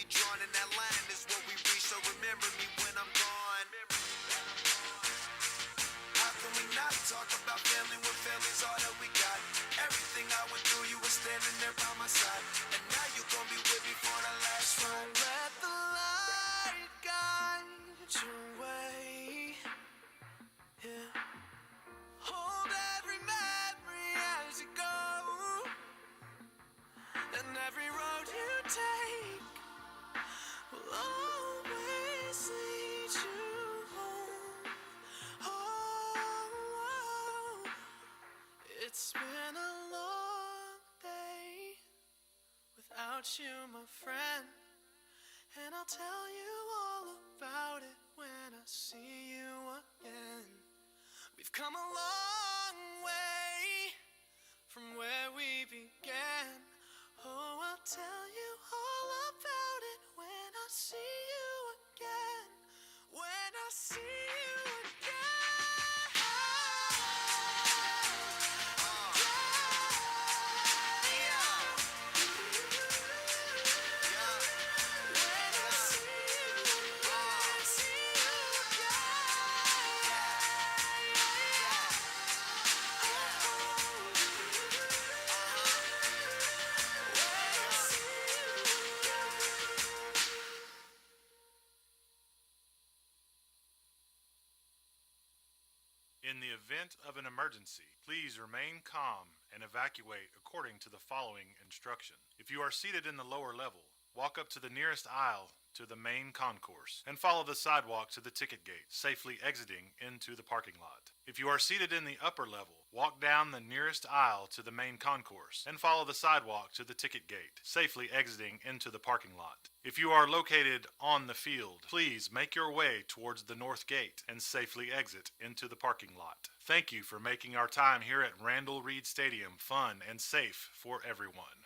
be drawn in that line is what we reach, so remember me when I'm gone. How can we not talk about family when family's all that we got? Everything I went through, you were standing there by my side, and now you gon' be with me for the last ride. Let the light guide your way. Yeah. Hold every memory as you go, and every road you take will always lead you home. Oh, it's been a long day without you, my friend, and I'll tell you all about it when I see you again. We've come a long way from where we began. Oh, I'll tell you all about it when I see you again. When I see you again. In the event of an emergency, please remain calm and evacuate according to the following instruction. If you are seated in the lower level, walk up to the nearest aisle to the main concourse and follow the sidewalk to the ticket gate, safely exiting into the parking lot. If you are seated in the upper level, walk down the nearest aisle to the main concourse and follow the sidewalk to the ticket gate, safely exiting into the parking lot. If you are located on the field, please make your way towards the north gate and safely exit into the parking lot. Thank you for making our time here at Randall Reed Stadium fun and safe for everyone.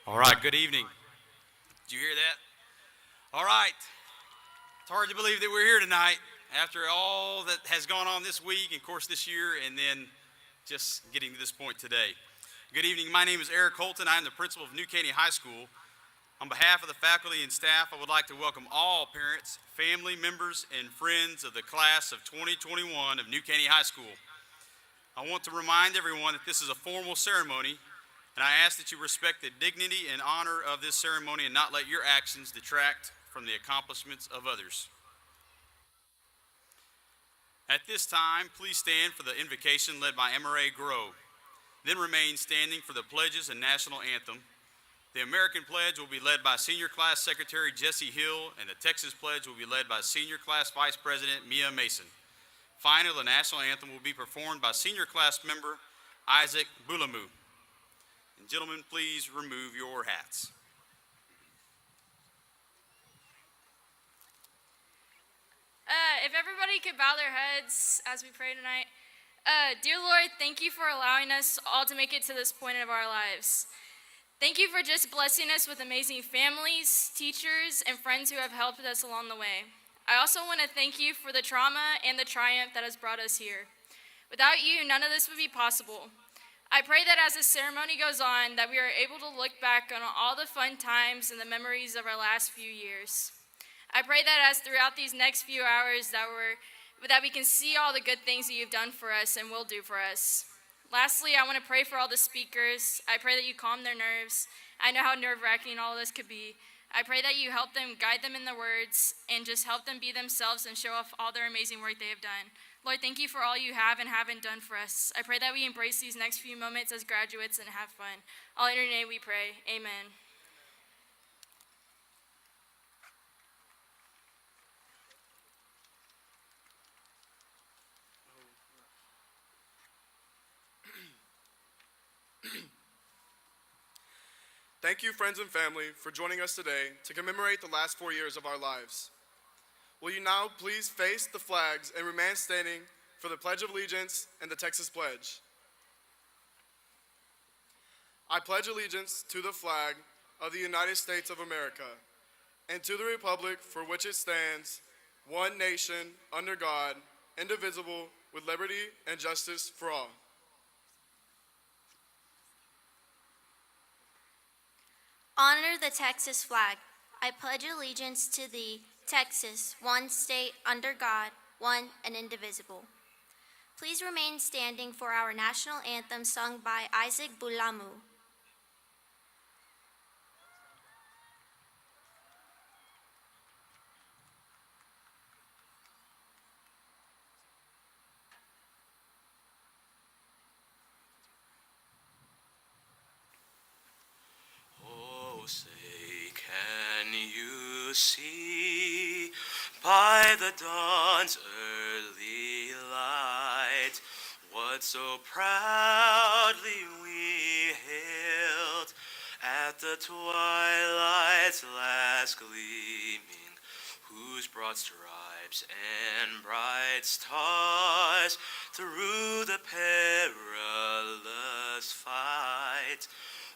All right, good evening. Did you hear that? All right. It's hard to believe that we're here tonight after all that has gone on this week and, of course, this year, and then just getting to this point today. Good evening. My name is Eric Holton. I am the principal of New Caney High School. On behalf of the faculty and staff, I would like to welcome all parents, family members, and friends of the class of 2021 of New Caney High School. I want to remind everyone that this is a formal ceremony, and I ask that you respect the dignity and honor of this ceremony and not let your actions detract from the accomplishments of others. At this time, please stand for the invocation led by Emery Grove. Then remain standing for the pledges and national anthem. The American Pledge will be led by Senior Class Secretary Jesse Hill, and the Texas Pledge will be led by Senior Class Vice President Mia Mason. Finally, the national anthem will be performed by Senior Class member Isaac Bulamu. And gentlemen, please remove your hats. If everybody could bow their heads as we pray tonight. Dear Lord, thank you for allowing us all to make it to this point of our lives. Thank you for just blessing us with amazing families, teachers, and friends who have helped us along the way. I also want to thank you for the trauma and the triumph that has brought us here. Without you, none of this would be possible. I pray that as this ceremony goes on, that we are able to look back on all the fun times and the memories of our last few years. I pray that as throughout these next few hours that we can see all the good things that you've done for us and will do for us. Lastly, I want to pray for all the speakers. I pray that you calm their nerves. I know how nerve-wracking all of this could be. I pray that you help them, guide them in their words, and just help them be themselves and show off all their amazing work they have done. Lord, thank you for all you have and haven't done for us. I pray that we embrace these next few moments as graduates and have fun. All in your name we pray. Amen. Thank you, friends and family, for joining us today to commemorate the last 4 years of our lives. Will you now please face the flags and remain standing for the Pledge of Allegiance and the Texas Pledge? I pledge allegiance to the flag of the United States of America and to the republic for which it stands, one nation, under God, indivisible, with liberty and justice for all. Honor the Texas flag. I pledge allegiance to thee, Texas, one state, under God, one and indivisible. Please remain standing for our national anthem sung by Isaac Bulamu. Say, can you see by the dawn's early light what so proudly we hailed at the twilight's last gleaming, whose broad stripes and bright stars through the perilous fight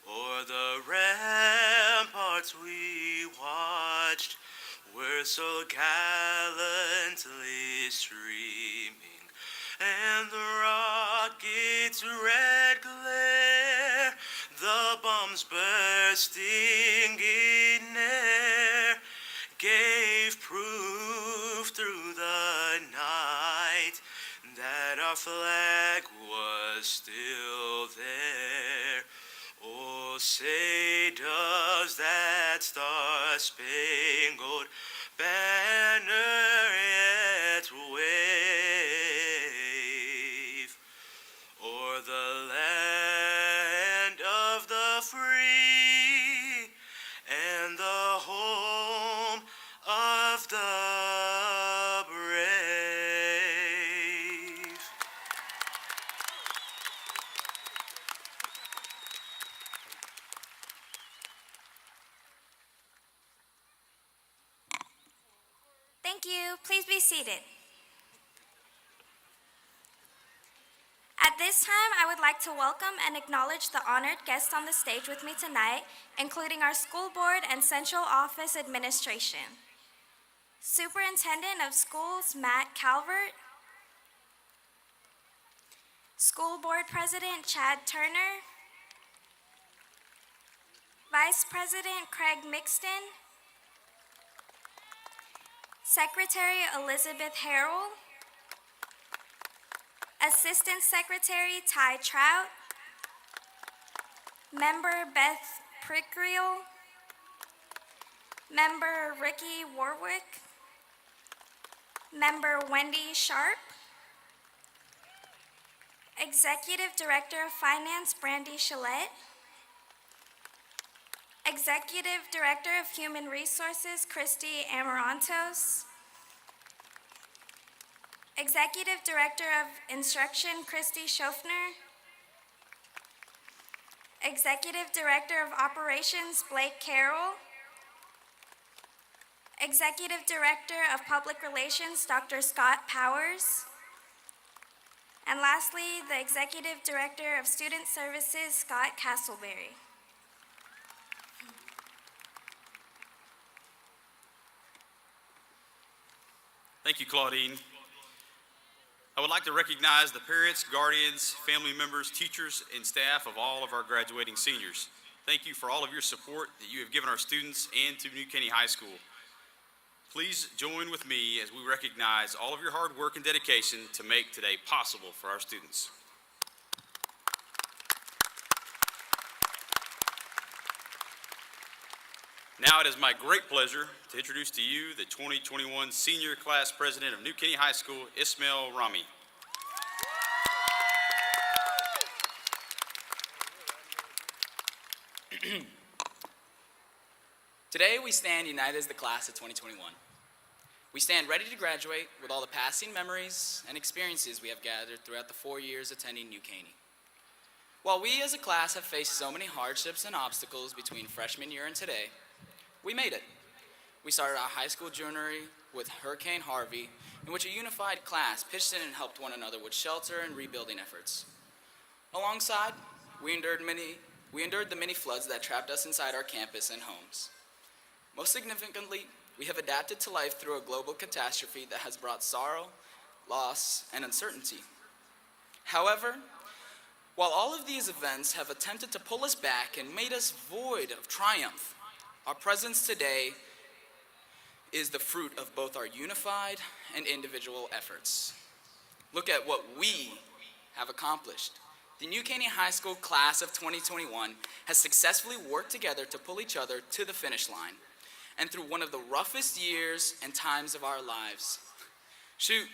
o'er the ramparts we watched were so gallantly streaming, and the rocket's red glare, the bombs bursting in air, gave proof through the night that our flag was still there. Oh, say does that star-spangled banner yet wave o'er the land of the free and the home of the brave? Thank you. Please be seated. At this time, I would like to welcome and acknowledge the honored guests on the stage with me tonight, including our school board and central office administration. Superintendent of Schools, Matt Calvert. School Board President, Chad Turner. Vice President, Craig Mixton. Secretary, Elizabeth Harrell. Assistant Secretary, Ty Trout. Member, Beth Prickriel. Member, Ricky Warwick. Member, Wendy Sharp. Executive Director of Finance, Brandy Chalette. Executive Director of Human Resources, Christy Amarantos. Executive Director of Instruction, Christy Schofner. Executive Director of Operations, Blake Carroll. Executive Director of Public Relations, Dr. Scott Powers. And lastly, the Executive Director of Student Services, Scott Castleberry. Thank you, Claudine. I would like to recognize the parents, guardians, family members, teachers, and staff of all of our graduating seniors. Thank you for all of your support that you have given our students and to New Caney High School. Please join with me as we recognize all of your hard work and dedication to make today possible for our students. Now it is my great pleasure to introduce to you the 2021 Senior Class President of New Caney High School, Ismail Rami. Today we stand united as the class of 2021. We stand ready to graduate with all the passing memories and experiences we have gathered throughout the 4 years attending New Caney. While we as a class have faced so many hardships and obstacles between freshman year and today, we made it. We started our high school journey with Hurricane Harvey, in which a unified class pitched in and helped one another with shelter and rebuilding efforts. Alongside, we endured the many floods that trapped us inside our campus and homes. Most significantly, we have adapted to life through a global catastrophe that has brought sorrow, loss, and uncertainty. However, while all of these events have attempted to pull us back and made us void of triumph, our presence today is the fruit of both our unified and individual efforts. Look at what we have accomplished. The New Caney High School class of 2021 has successfully worked together to pull each other to the finish line, and through one of the roughest years and times of our lives. Shoot,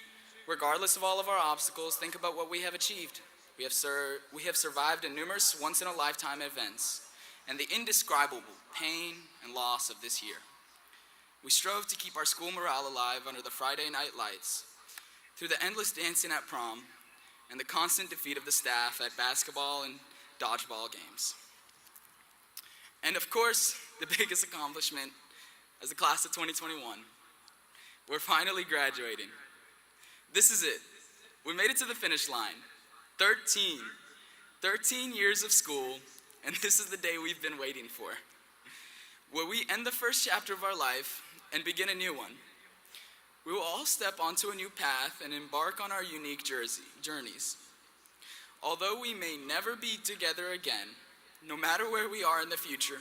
regardless of all of our obstacles, think about what we have achieved. We have survived in numerous once-in-a-lifetime events and the indescribable pain and loss of this year. We strove to keep our school morale alive under the Friday night lights, through the endless dancing at prom, and the constant defeat of the staff at basketball and dodgeball games. And of course, the biggest accomplishment as the class of 2021, we're finally graduating. This is it. We made it to the finish line. 13 years of school, and this is the day we've been waiting for, where we end the first chapter of our life and begin a new one. We will all step onto a new path and embark on our unique journeys. Although we may never be together again, no matter where we are in the future,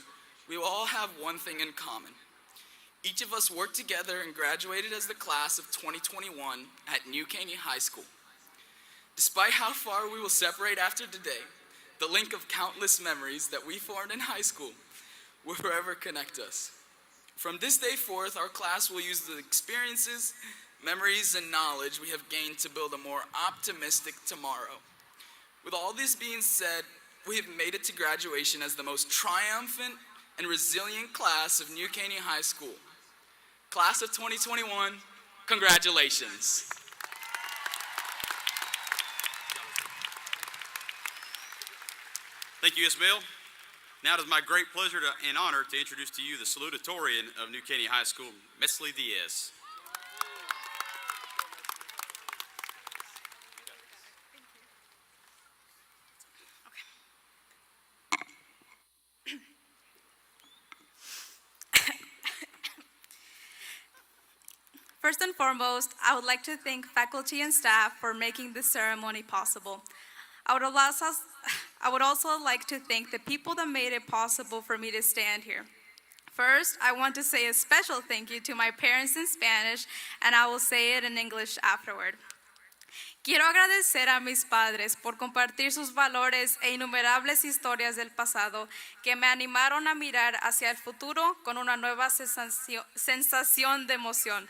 we will all have one thing in common. Each of us worked together and graduated as the class of 2021 at New Caney High School. Despite how far we will separate after today, the link of countless memories that we formed in high school will forever connect us. From this day forth, our class will use the experiences, memories, and knowledge we have gained to build a more optimistic tomorrow. With all this being said, we have made it to graduation as the most triumphant and resilient class of New Caney High School. Class of 2021, congratulations. Thank you, Ismail. Now it is my great pleasure and honor to introduce to you the salutatorian of New Caney High School, Mesley Diaz. First and foremost, I would like to thank faculty and staff for making this ceremony possible. I would also like to thank the people that made it possible for me to stand here. First, I want to say a special thank you to my parents in Spanish, and I will say it in English afterward. Quiero agradecer a mis padres por compartir sus valores e innumerables historias del pasado que me animaron a mirar hacia el futuro con una nueva sensación de emoción.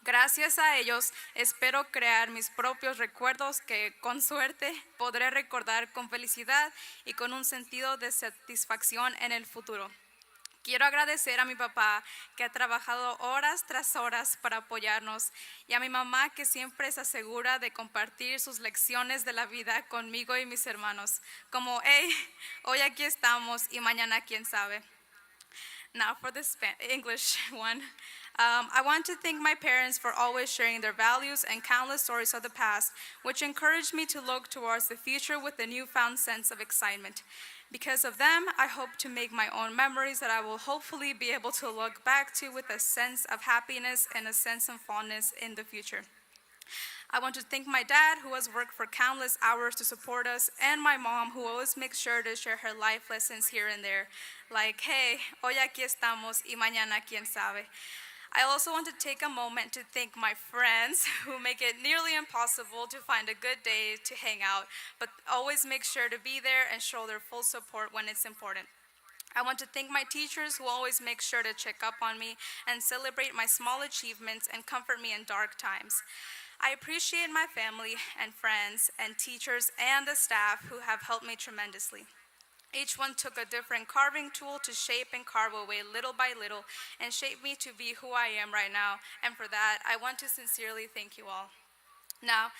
Gracias a ellos, espero crear mis propios recuerdos que, con suerte, podré recordar con felicidad y con un sentido de satisfacción en el futuro. Quiero agradecer a mi papá, que ha trabajado horas tras horas para apoyarnos, y a mi mamá, que siempre se asegura de compartir sus lecciones de la vida conmigo y mis hermanos, como, hey, hoy aquí estamos y mañana quién sabe. Now for the English one. I want to thank my parents for always sharing their values and countless stories of the past, which encouraged me to look towards the future with a newfound sense of excitement. Because of them, I hope to make my own memories that I will hopefully be able to look back to with a sense of happiness and a sense of fondness in the future. I want to thank my dad, who has worked for countless hours to support us, and my mom, who always makes sure to share her life lessons here and there, like, hey, hoy aquí estamos y mañana quién sabe. I also want to take a moment to thank my friends who make it nearly impossible to find a good day to hang out, but always make sure to be there and show their full support when it's important. I want to thank my teachers who always make sure to check up on me and celebrate my small achievements and comfort me in dark times. I appreciate my family and friends and teachers and the staff who have helped me tremendously. Each one took a different carving tool to shape and carve away little by little and shape me to be who I am right now. And for that, I want to sincerely thank you all. Now,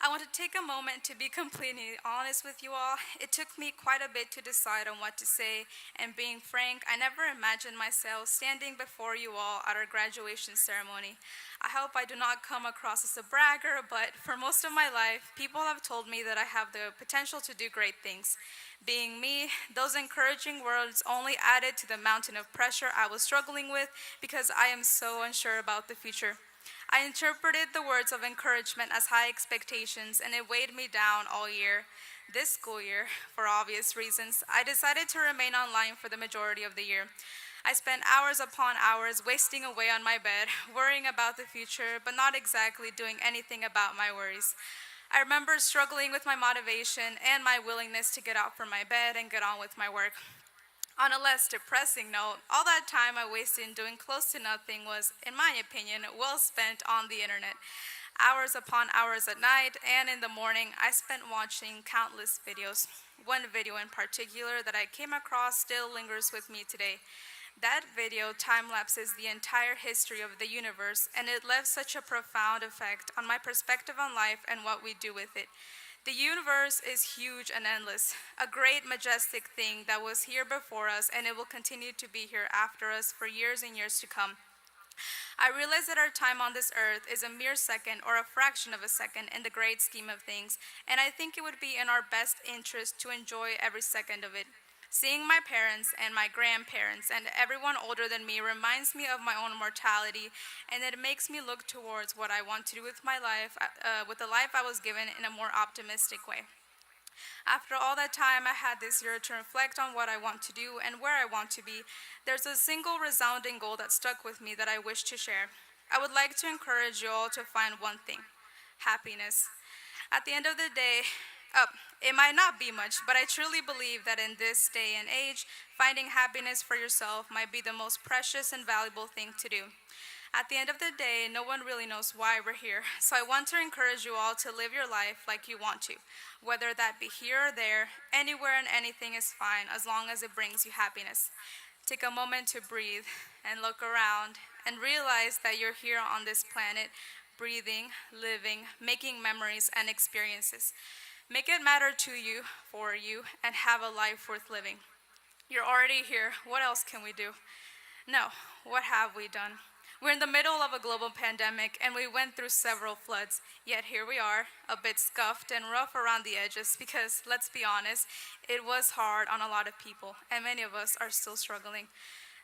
I want to take a moment to be completely honest with you all. It took me quite a bit to decide on what to say, and being frank, I never imagined myself standing before you all at our graduation ceremony. I hope I do not come across as a bragger, but for most of my life, people have told me that I have the potential to do great things. Being me, those encouraging words only added to the mountain of pressure I was struggling with because I am so unsure about the future. I interpreted the words of encouragement as high expectations, and it weighed me down all year. This school year, for obvious reasons, I decided to remain online for the majority of the year. I spent hours upon hours wasting away on my bed, worrying about the future, but not exactly doing anything about my worries. I remember struggling with my motivation and my willingness to get out from my bed and get on with my work. On a less depressing note, all that time I wasted in doing close to nothing was, in my opinion, well spent on the internet. Hours upon hours at night and in the morning, I spent watching countless videos. One video in particular that I came across still lingers with me today. That video time-lapses the entire history of the universe, and it left such a profound effect on my perspective on life and what we do with it. The universe is huge and endless, a great majestic thing that was here before us, and it will continue to be here after us for years and years to come. I realize that our time on this earth is a mere second or a fraction of a second in the great scheme of things, and I think it would be in our best interest to enjoy every second of it. Seeing my parents and my grandparents and everyone older than me reminds me of my own mortality, and it makes me look towards what I want to do with my life, with the life I was given, in a more optimistic way. After all that time I had this year to reflect on what I want to do and where I want to be, there's a single resounding goal that stuck with me that I wish to share. I would like to encourage you all to find one thing: happiness. At the end of the day, it might not be much, but I truly believe that in this day and age, finding happiness for yourself might be the most precious and valuable thing to do. At the end of the day, no one really knows why we're here, so I want to encourage you all to live your life like you want to. Whether that be here or there, anywhere and anything is fine as long as it brings you happiness. Take a moment to breathe and look around and realize that you're here on this planet, breathing, living, making memories and experiences. Make it matter to you, for you, and have a life worth living. You're already here. What else can we do? No, what have we done? We're in the middle of a global pandemic, and we went through several floods. Yet here we are, a bit scuffed and rough around the edges because, let's be honest, it was hard on a lot of people, and many of us are still struggling.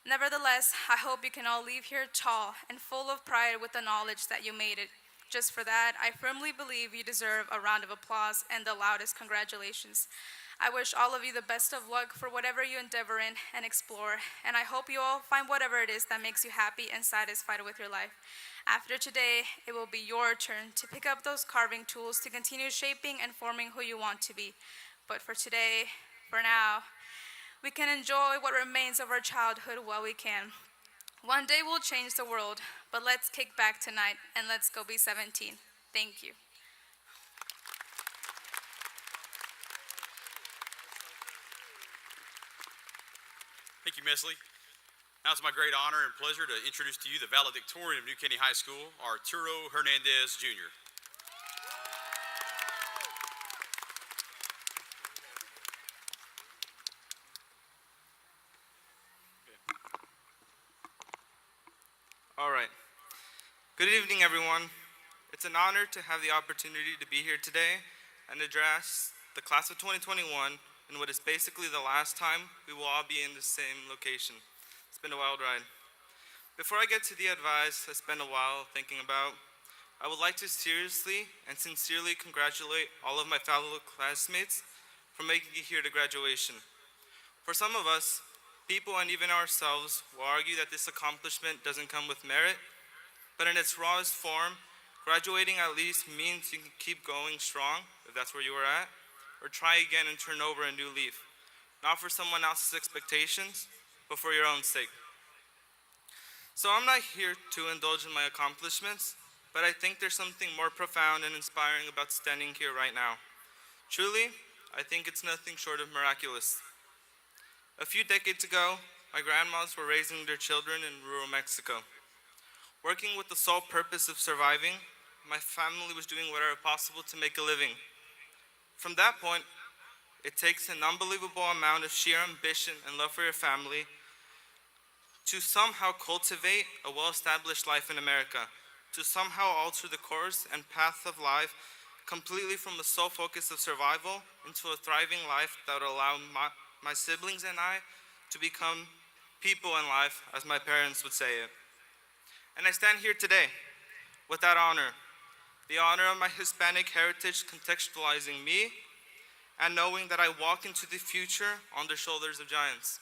Nevertheless, I hope you can all leave here tall and full of pride with the knowledge that you made it. Just for that, I firmly believe you deserve a round of applause and the loudest congratulations. I wish all of you the best of luck for whatever you endeavor in and explore, and I hope you all find whatever it is that makes you happy and satisfied with your life. After today, it will be your turn to pick up those carving tools to continue shaping and forming who you want to be. But for today, for now, we can enjoy what remains of our childhood while we can. One day we'll change the world, but let's kick back tonight and let's go be 17. Thank you. Thank you, Miss Lee. Now it's my great honor and pleasure to introduce to you the valedictorian of New Caney High School, Arturo Hernandez, Jr. All right. Good evening, everyone. It's an honor to have the opportunity to be here today and address the class of 2021 in what is basically the last time we will all be in the same location. It's been a wild ride. Before I get to the advice I spent a while thinking about, I would like to seriously and sincerely congratulate all of my fellow classmates for making it here to graduation. For some of us, people and even ourselves will argue that this accomplishment doesn't come with merit, but in its rawest form, graduating at least means you can keep going strong, if that's where you were at, or try again and turn over a new leaf, not for someone else's expectations, but for your own sake. So I'm not here to indulge in my accomplishments, but I think there's something more profound and inspiring about standing here right now. Truly, I think it's nothing short of miraculous. A few decades ago, my grandmas were raising their children in rural Mexico. Working with the sole purpose of surviving, my family was doing whatever possible to make a living. From that point, it takes an unbelievable amount of sheer ambition and love for your family to somehow cultivate a well-established life in America, to somehow alter the course and path of life completely from the sole focus of survival into a thriving life that would allow my siblings and I to become people in life, as my parents would say it. And I stand here today with that honor, the honor of my Hispanic heritage contextualizing me, and knowing that I walk into the future on the shoulders of giants.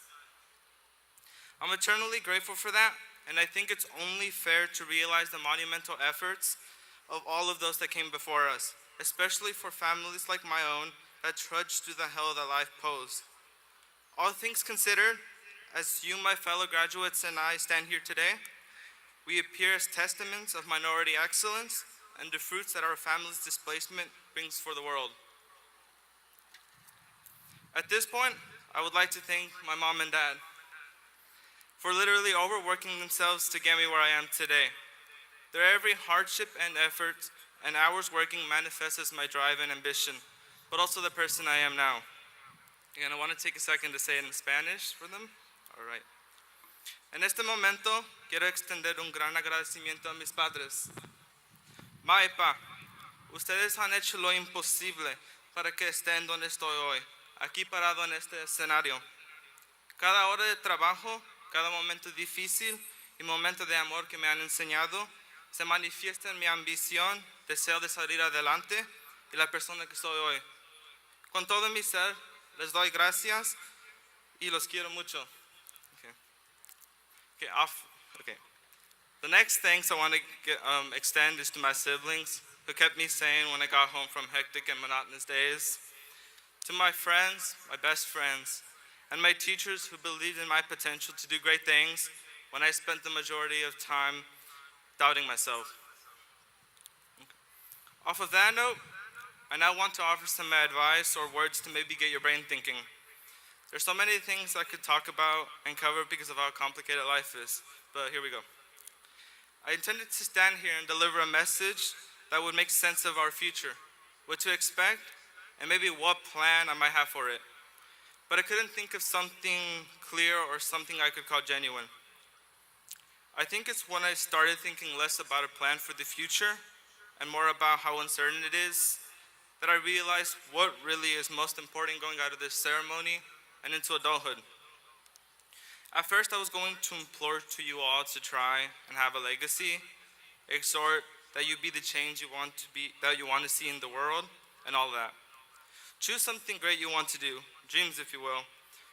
I'm eternally grateful for that, and I think it's only fair to realize the monumental efforts of all of those that came before us, especially for families like my own that trudged through the hell that life posed. All things considered, as you, my fellow graduates, and I stand here today, we appear as testaments of minority excellence and the fruits that our family's displacement brings for the world. At this point, I would like to thank my mom and dad for literally overworking themselves to get me where I am today. Their every hardship and effort and hours working manifests as my drive and ambition, but also the person I am now. And I want to take a second to say it in Spanish for them. All right. En este momento, quiero extender un gran agradecimiento a mis padres. Ma y pa, ustedes han hecho lo imposible para que esté en donde estoy hoy, aquí parado en este escenario. Cada hora de trabajo, cada momento difícil y momento de amor que me han enseñado, se manifiesta en mi ambición, deseo de salir adelante y la persona que soy hoy. Con todo mi ser, les doy gracias y los quiero mucho. Okay. The next thanks I want to extend is to my siblings who kept me sane when I got home from hectic and monotonous days. To my friends, my best friends, and my teachers who believed in my potential to do great things when I spent the majority of time doubting myself. Off of that note, I now want to offer some advice or words to maybe get your brain thinking. There's so many things I could talk about and cover because of how complicated life is, but here we go. I intended to stand here and deliver a message that would make sense of our future, what to expect, and maybe what plan I might have for it. But I couldn't think of something clear or something I could call genuine. I think it's when I started thinking less about a plan for the future and more about how uncertain it is that I realized what really is most important going out of this ceremony and into adulthood. At first, I was going to implore to you all to try and have a legacy, exhort that you be the change you want to be, that you want to see in the world, and all that. Choose something great you want to do, dreams if you will,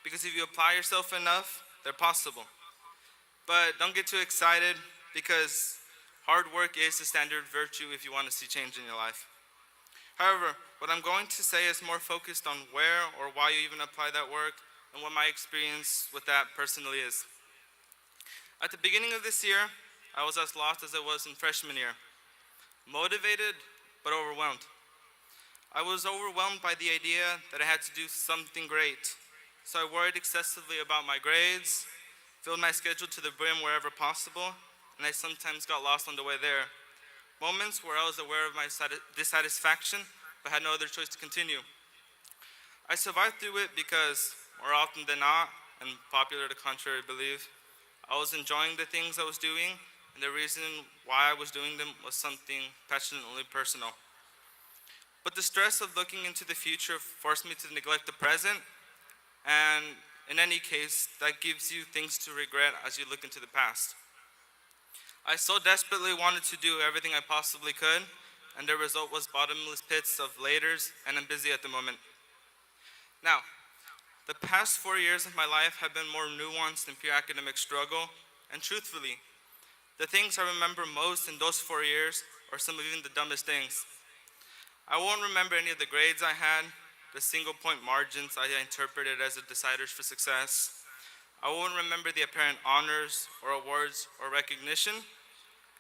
because if you apply yourself enough, they're possible. But don't get too excited, because hard work is the standard virtue if you want to see change in your life. However, what I'm going to say is more focused on where or why you even apply that work and what my experience with that personally is. At the beginning of this year, I was as lost as I was in freshman year. Motivated, but overwhelmed. I was overwhelmed by the idea that I had to do something great. So I worried excessively about my grades, filled my schedule to the brim wherever possible, and I sometimes got lost on the way there. Moments where I was aware of my dissatisfaction, but had no other choice to continue. I survived through it because, more often than not, and popular to contrary belief, I was enjoying the things I was doing, and the reason why I was doing them was something passionately personal. But the stress of looking into the future forced me to neglect the present, and in any case, that gives you things to regret as you look into the past. I so desperately wanted to do everything I possibly could, and the result was bottomless pits of laters, and I'm busy at the moment. Now, the past 4 years of my life have been more nuanced than pure academic struggle, and truthfully, the things I remember most in those 4 years are some of even the dumbest things. I won't remember any of the grades I had, the single point margins I interpreted as the deciders for success. I won't remember the apparent honors or awards or recognition,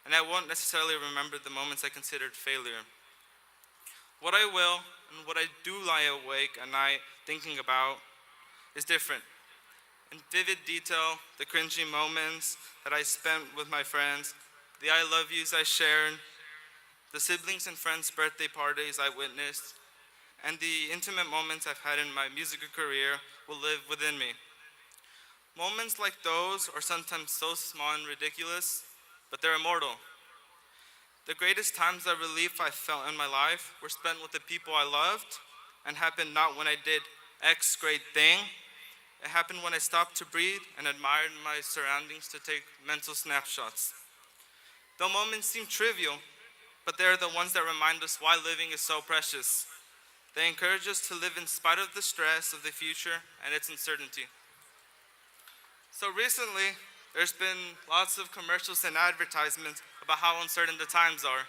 and I won't necessarily remember the moments I considered failure. What I will, and what I do lie awake at night thinking about, is different. In vivid detail, the cringy moments that I spent with my friends, the I love yous I shared, the siblings and friends' birthday parties I witnessed, and the intimate moments I've had in my musical career will live within me. Moments like those are sometimes so small and ridiculous, but they're immortal. The greatest times of relief I felt in my life were spent with the people I loved, and happened not when I did X great thing. It happened when I stopped to breathe and admired my surroundings to take mental snapshots. The moments seem trivial, but they're the ones that remind us why living is so precious. They encourage us to live in spite of the stress of the future and its uncertainty. So recently, there's been lots of commercials and advertisements about how uncertain the times are.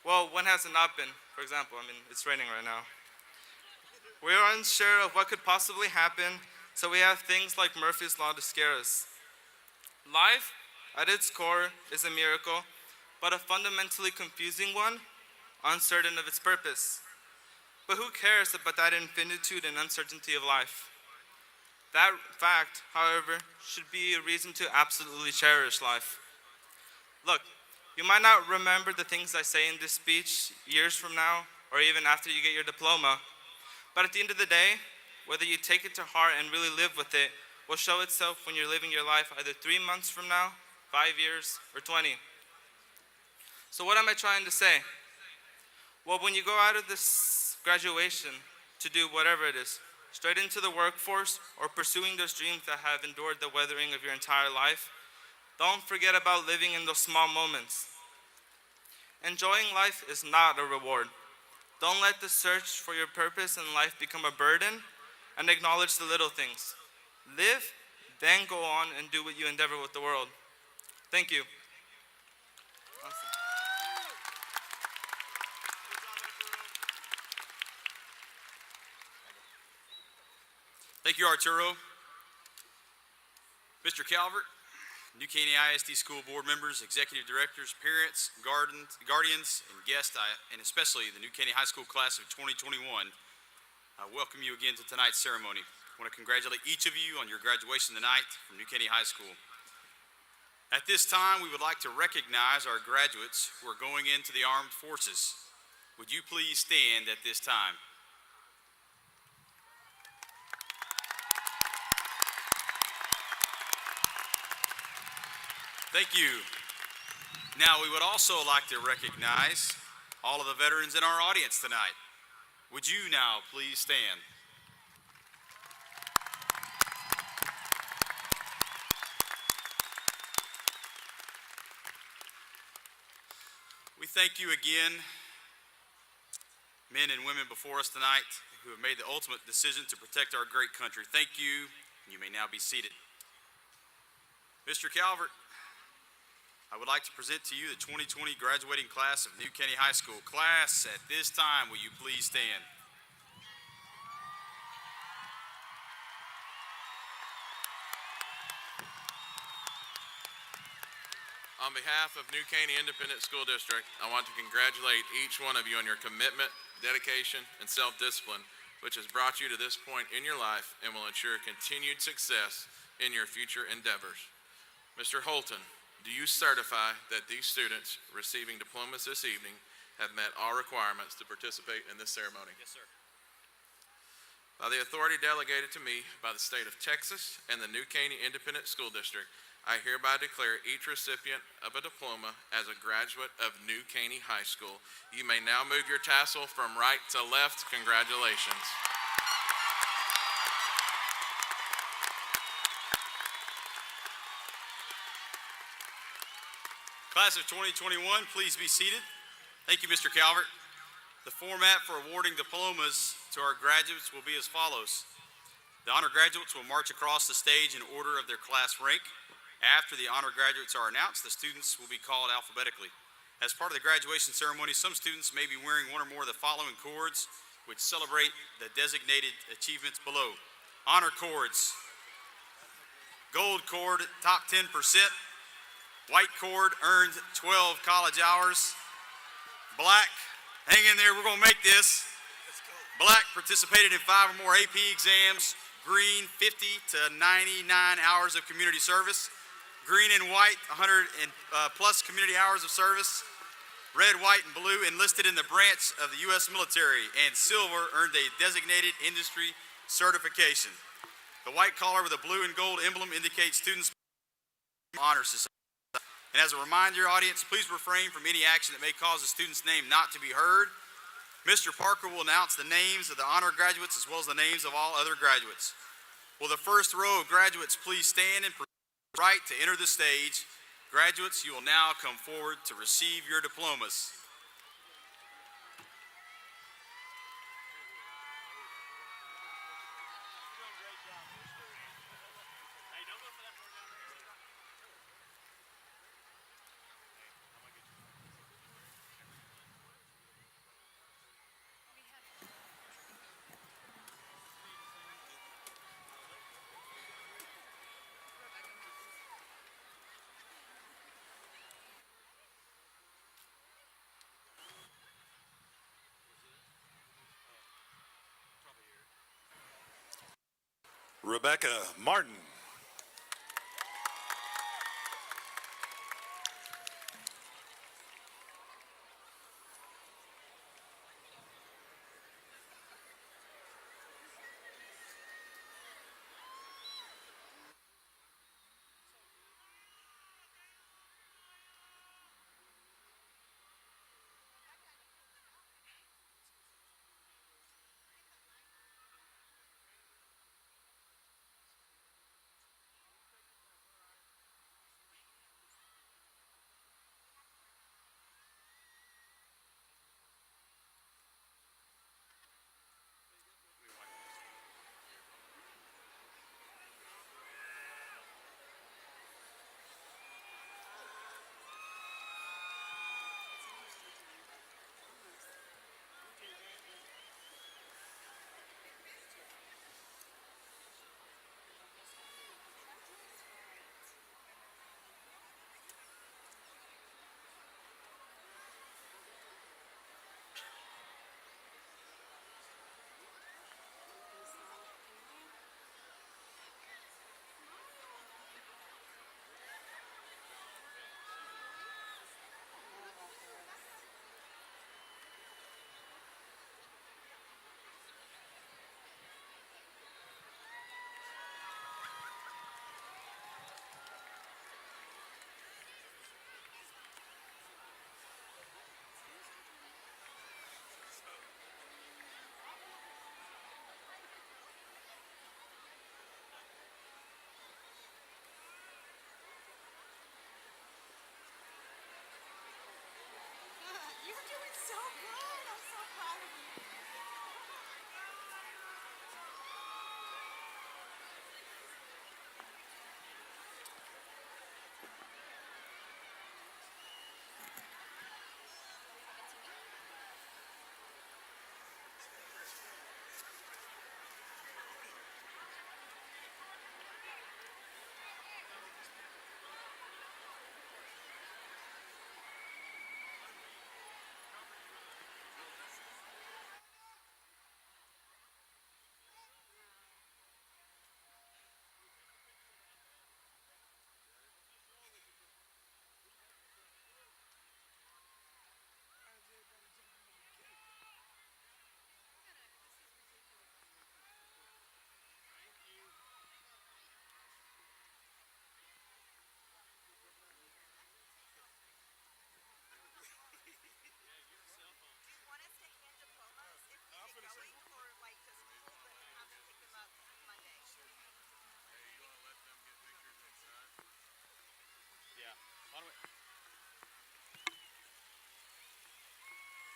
Well, when has it not been? For example, it's raining right now. We are unsure of what could possibly happen, so we have things like Murphy's Law to scare us. Life, at its core, is a miracle, but a fundamentally confusing one, uncertain of its purpose. But who cares about that infinitude and uncertainty of life? That fact, however, should be a reason to absolutely cherish life. Look, you might not remember the things I say in this speech years from now, or even after you get your diploma, but at the end of the day, whether you take it to heart and really live with it, will show itself when you're living your life either 3 months from now, 5 years, or 20. So what am I trying to say? Well, when you go out of this graduation to do whatever it is, straight into the workforce or pursuing those dreams that have endured the weathering of your entire life, don't forget about living in those small moments. Enjoying life is not a reward. Don't let the search for your purpose in life become a burden, and acknowledge the little things. Live, then go on and do what you endeavor with the world. Thank you. Thank you, Arturo. Mr. Calvert, New Caney ISD School Board members, executive directors, parents, guardians, and guests, and especially the New Caney High School class of 2021, I welcome you again to tonight's ceremony. I want to congratulate each of you on your graduation tonight from New Caney High School. At this time, we would like to recognize our graduates who are going into the armed forces. Would you please stand at this time? Thank you. Now, we would also like to recognize all of the veterans in our audience tonight. Would you now please stand? thank you again, men and women before us tonight who have made the ultimate decision to protect our great country. Thank you. You may now be seated. Mr. Calvert, I would like to present to you the 2020 graduating class of New Caney High School. Class, at this time, will you please stand? On behalf of New Caney Independent School District, I want to congratulate each one of you on your commitment, dedication, and self-discipline, which has brought you to this point in your life and will ensure continued success in your future endeavors. Mr. Holton, do you certify that these students receiving diplomas this evening have met all requirements to participate in this ceremony? Yes, sir. By the authority delegated to me by the state of Texas and the New Caney Independent School District, I hereby declare each recipient of a diploma as a graduate of New Caney High School. You may now move your tassel from right to left. Congratulations. Class of 2021, please be seated. Thank you, Mr. Calvert. The format for awarding diplomas to our graduates will be as follows. The honor graduates will march across the stage in order of their class rank. After the honor graduates are announced, the students will be called alphabetically. As part of the graduation ceremony, some students may be wearing one or more of the following cords, which celebrate the designated achievements below. Honor cords. Gold cord, top 10%. White cord, earned 12 college hours. Black, hang in there, we're gonna make this. Black, participated in 5 or more AP exams. Green, 50 to 99 hours of community service. Green and white, 100 and plus community hours of service. Red, white, and blue, enlisted in the branch of the U.S. military. And silver, earned a designated industry certification. The white collar with a blue and gold emblem indicates students' honor society. And as a reminder, audience, please refrain from any action that may cause a student's name not to be heard. Mr. Parker will announce the names of the honor graduates as well as the names of all other graduates. Will the first row of graduates please stand and right to enter the stage. Graduates, you will now come forward to receive your diplomas. Rebecca Martin.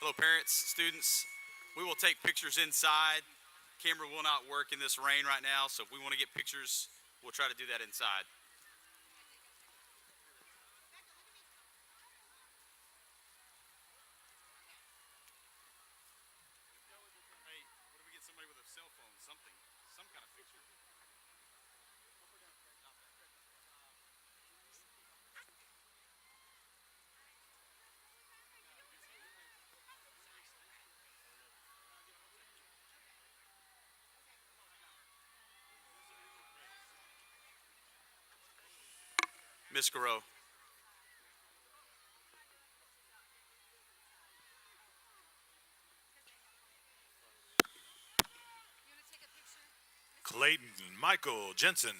Hello, parents, students. We will take pictures inside. Camera will not work in this rain right now, so if we want to get pictures, we'll try to do that inside. Hey, what if we get somebody with a cell phone, something, some kind of picture? Miss Garreau. Clayton Michael Jensen.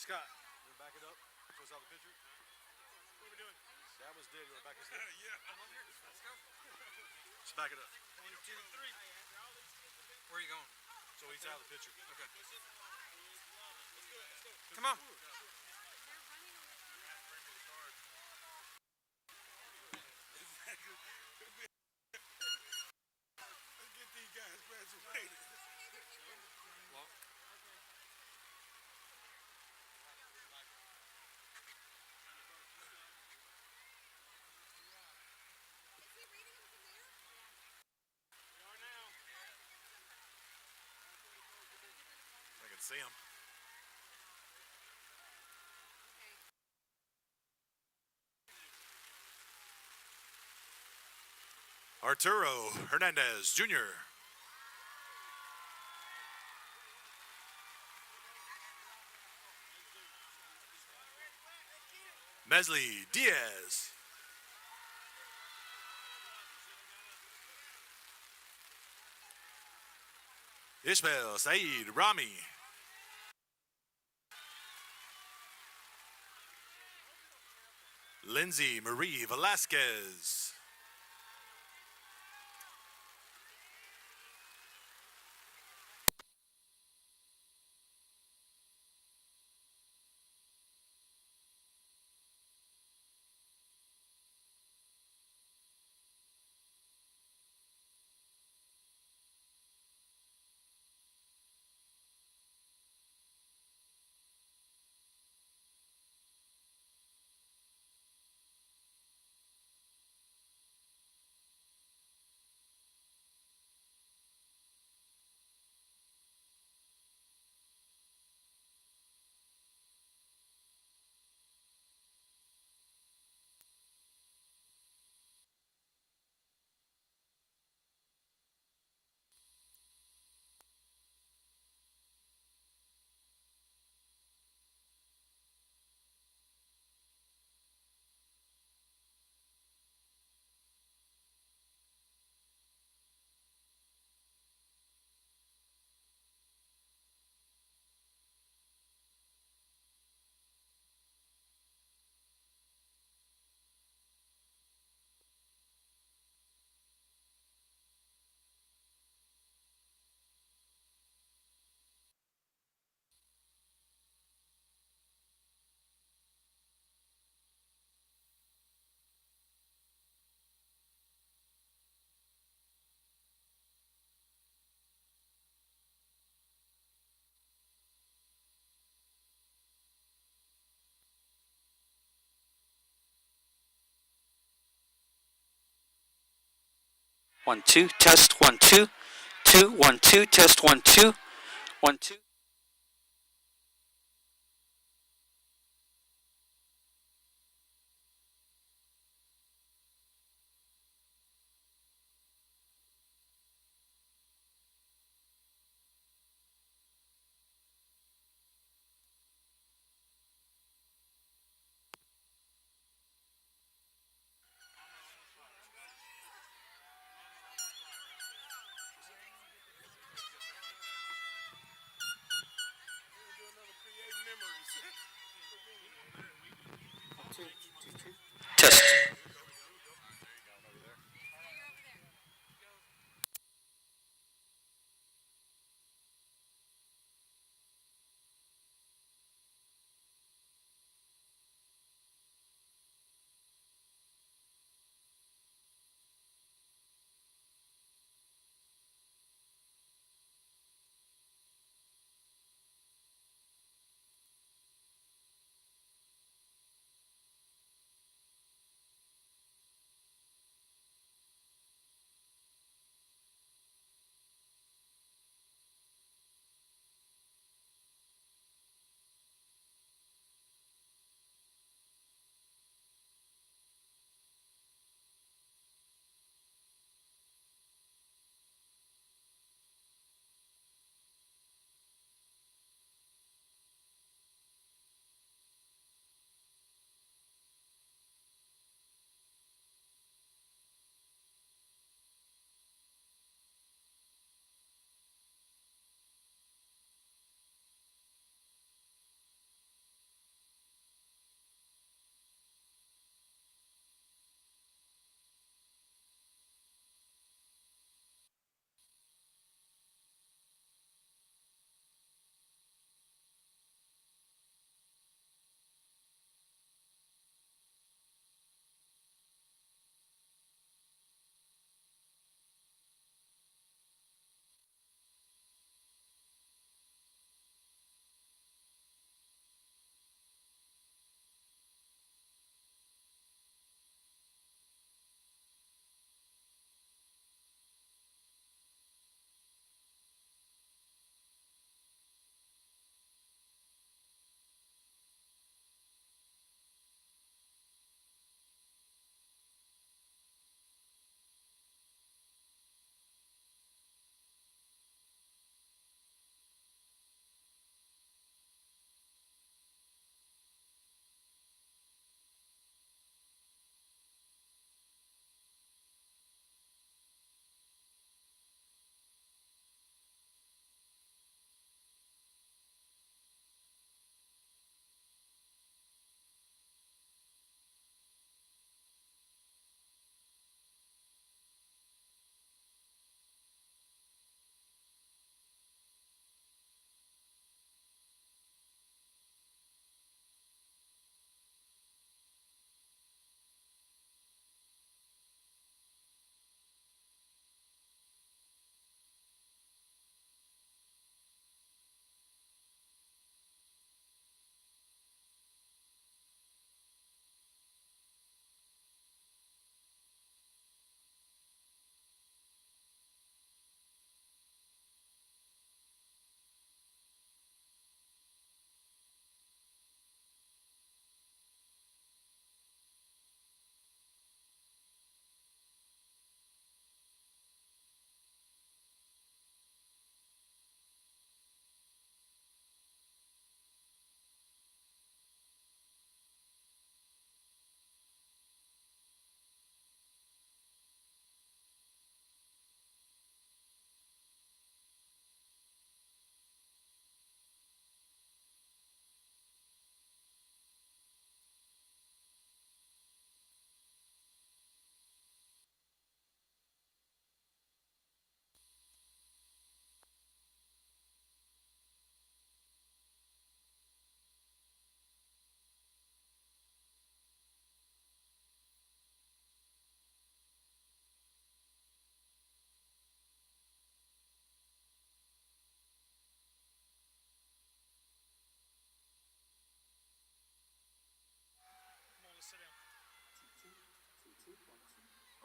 Scott, you want to back it up? Show us how the picture? What are we doing? That was dead. You want to back us up? Yeah. Let's go. Just back it up. 1, 2, 3. Where are you going? So he's out of the picture. Okay. Come on. Let's get these guys graduated. I can see him. Arturo Hernandez Jr. Mesley Diaz. Ishmael Saeed Rami. Lindsay Marie Velasquez. One, two, test, 1, 2, 2, 1, 2, test, 1, 2, 1, 2.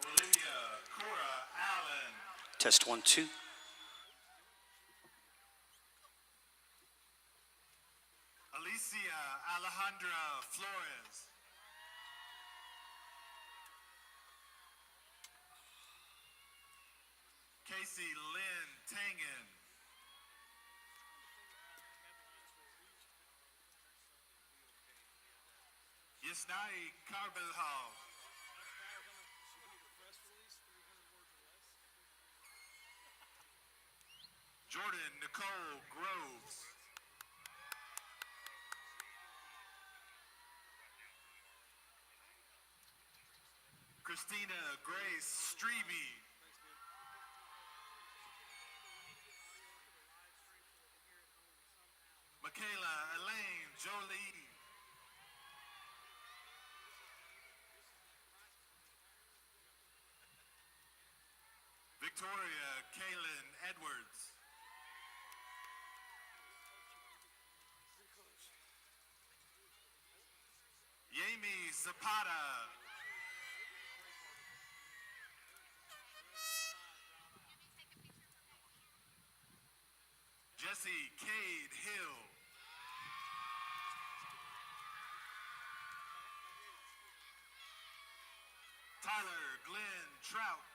Olivia Cora Allen. Test 1 2. Alicia Alejandra Flores. Casey Lynn Tangen. Yasnai Carbajal. Jordan Nicole Groves. Christina Grace Strebe. Michaela Elaine Jolie. Victoria Kaylin Edwards. Yami Zapata. Jesse Cade Hill. Tyler Glenn Trout.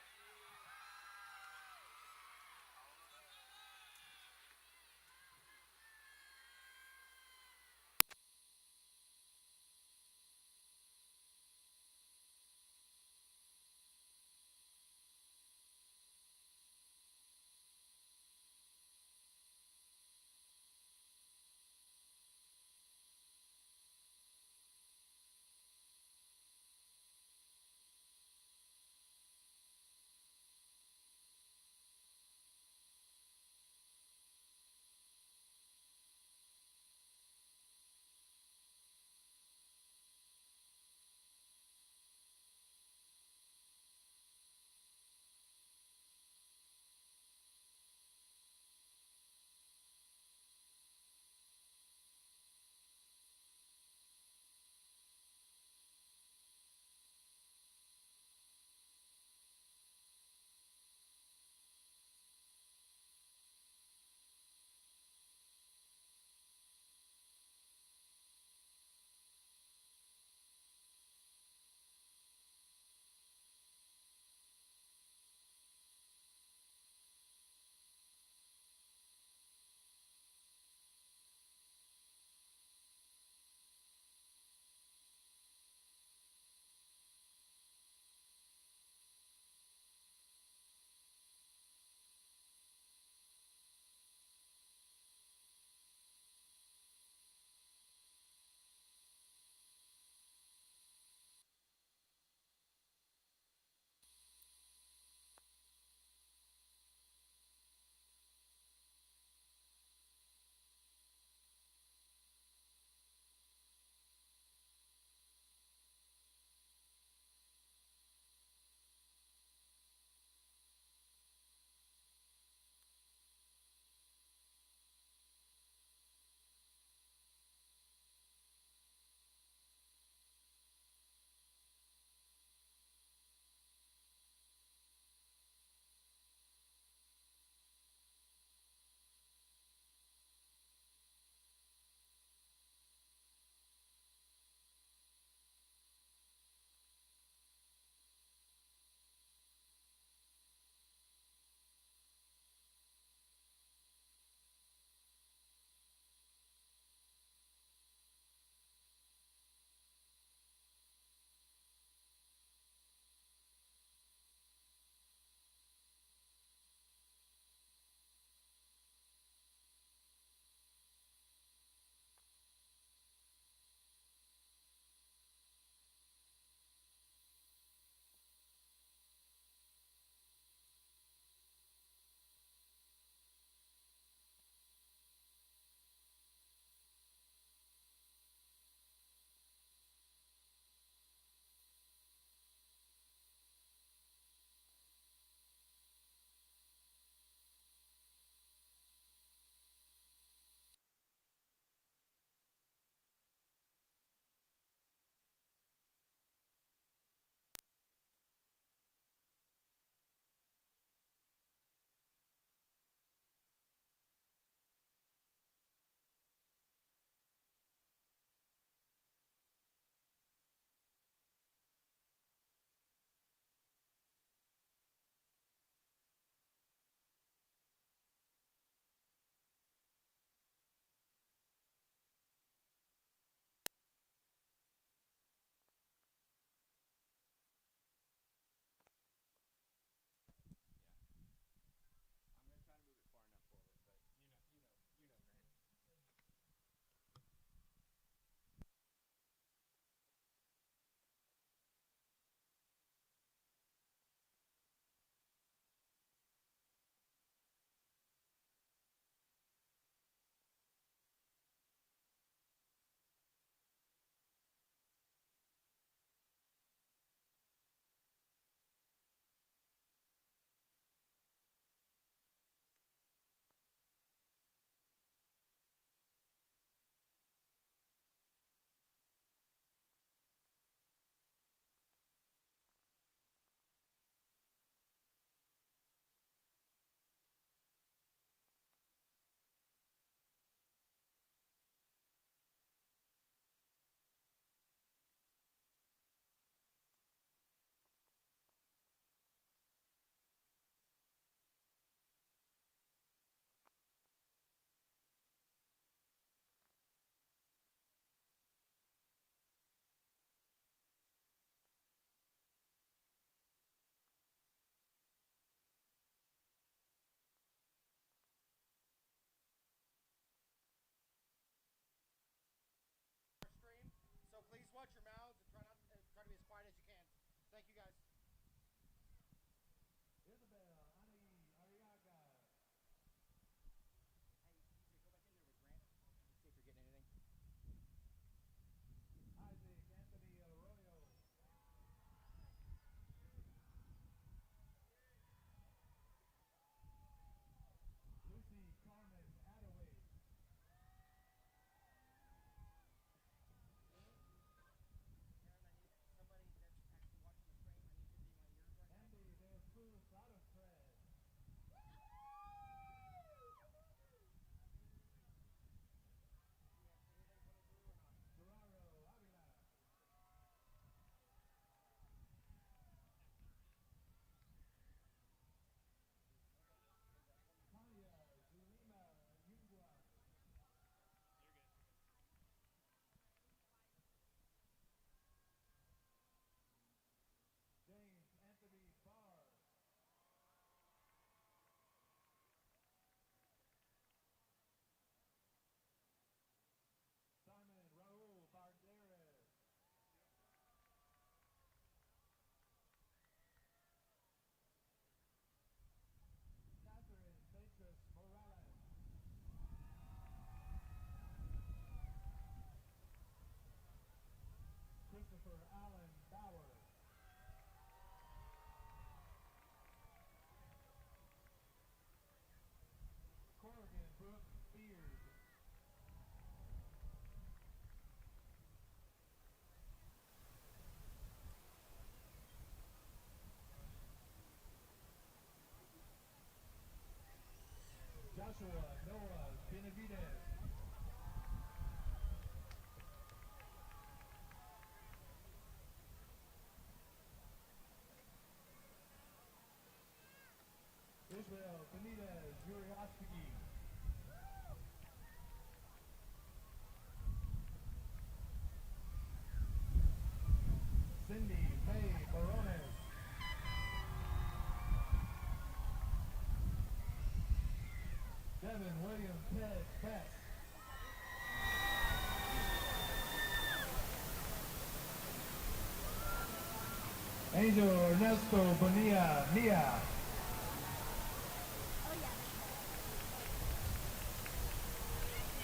Angel Ernesto Bonilla Nia.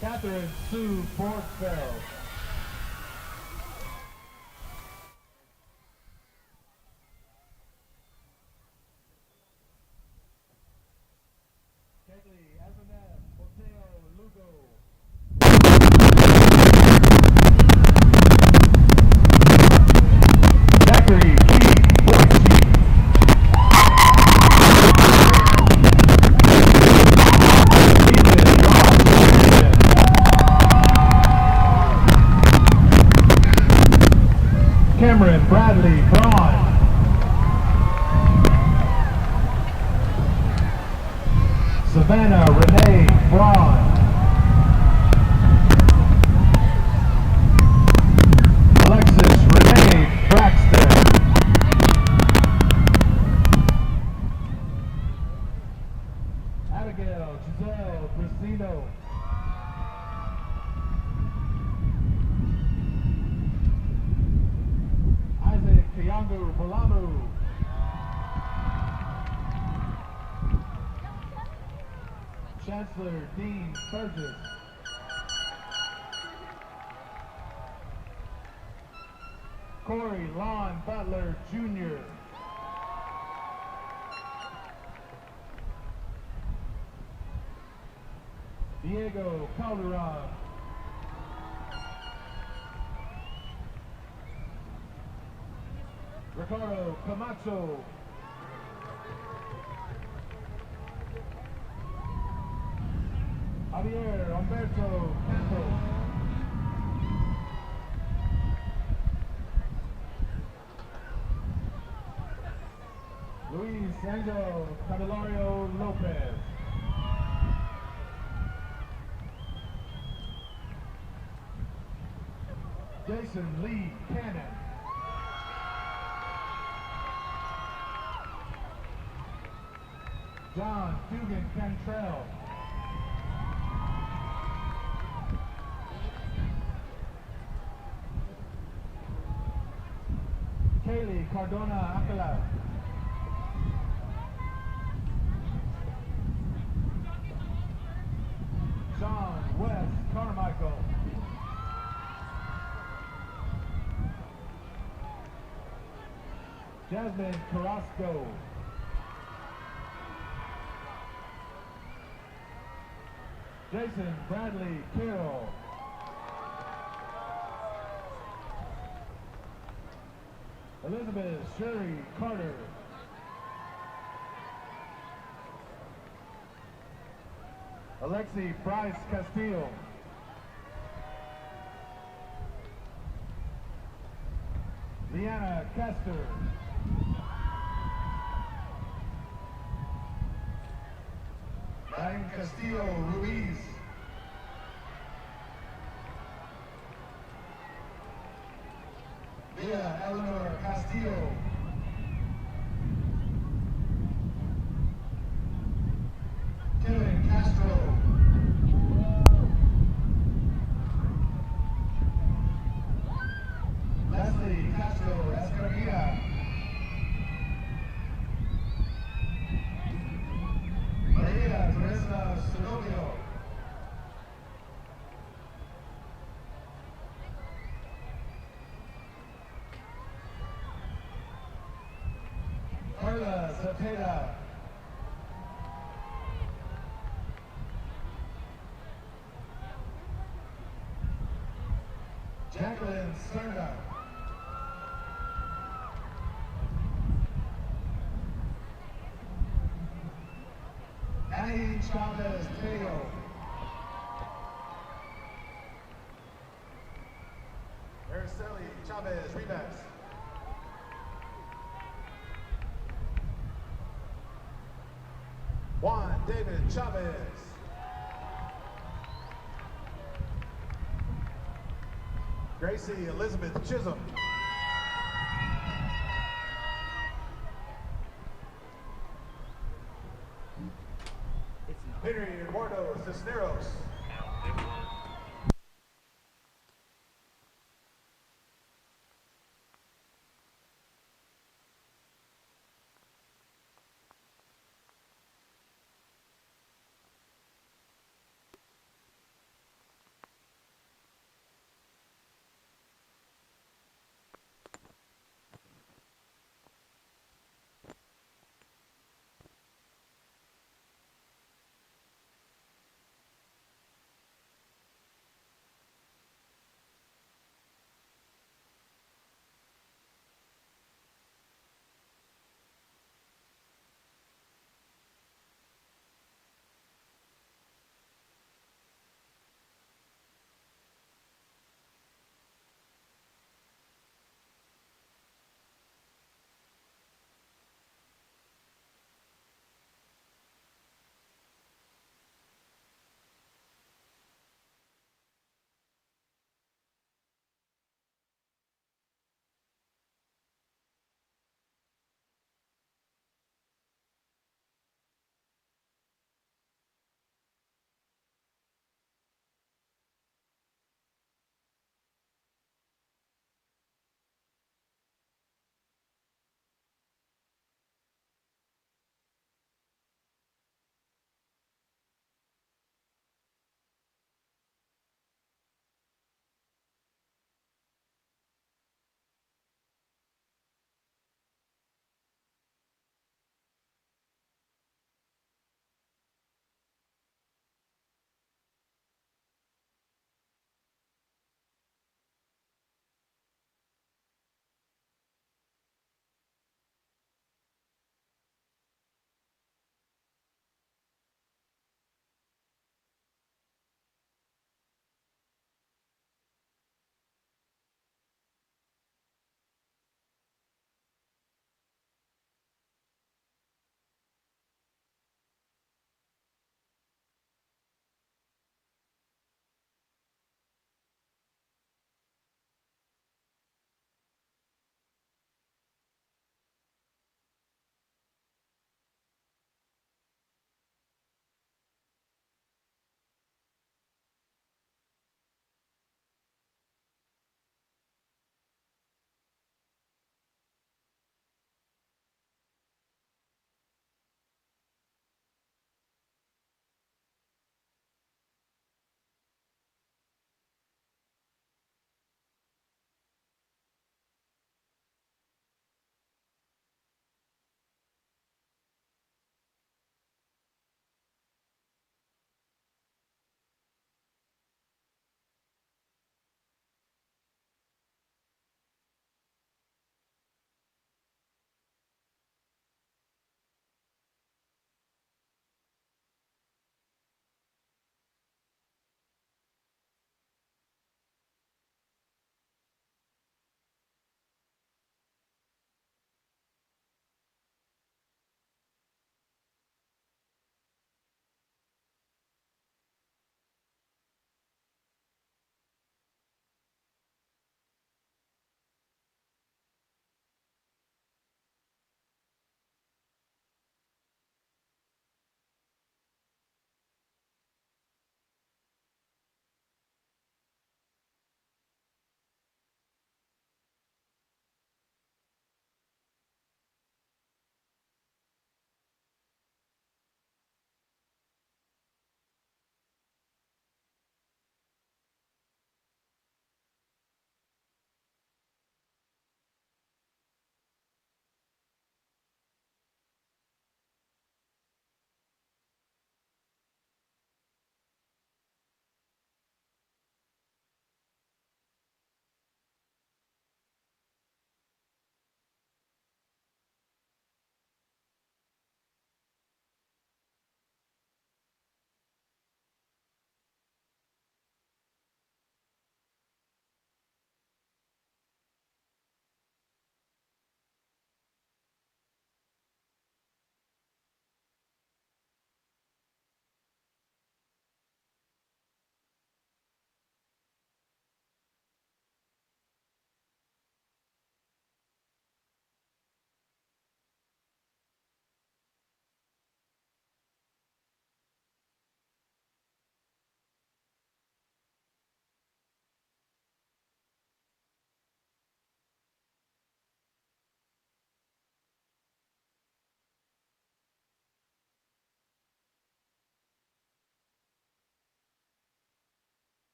Catherine Sue Bortfeld. Kaylee Azanet Boteo Lugo. Zachary Keith Boise. Cameron Bradley Braun. Savannah Renee Braun. Alexis Renee Braxton. Abigail Giselle Cristino. Isaac Kiyangu Balamu. Chancellor Dean Burgess. Corey Lon Butler Jr. Diego Calderon. Ricardo Camacho. Javier Humberto Campos. Luis Angel Candelario Lopez. Jason Lee Cannon. John Dugan Cantrell. Kaylee Cardona Acala. Sean West Carmichael. Jasmine Carrasco. Jason Bradley Carroll. Elizabeth Sherry Carter. Alexi Bryce Castillo. Leanna Castor. Ryan Castillo Ruiz. Leah Eleanor Castillo. Kevin Castro. Leslie Castro Escamilla. Maria Teresa Segovia. Cepeda. Jacqueline Serna. Annie Chavez Teo. Araceli Chavez Rivas. Juan David Chavez. Gracie Elizabeth Chisholm. Henry Eduardo Cisneros.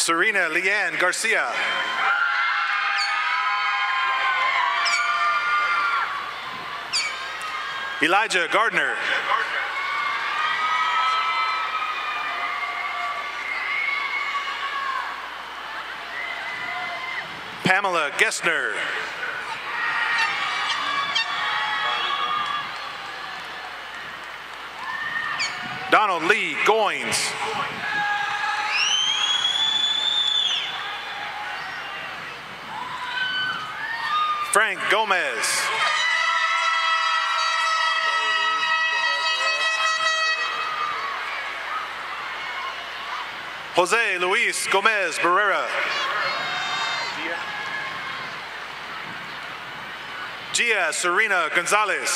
Serena Leanne Garcia. Elijah Gardner. Pamela Gessner. Donald Lee Goins. Frank Gomez. Jose Luis Gomez Barrera. Gia Serena Gonzalez.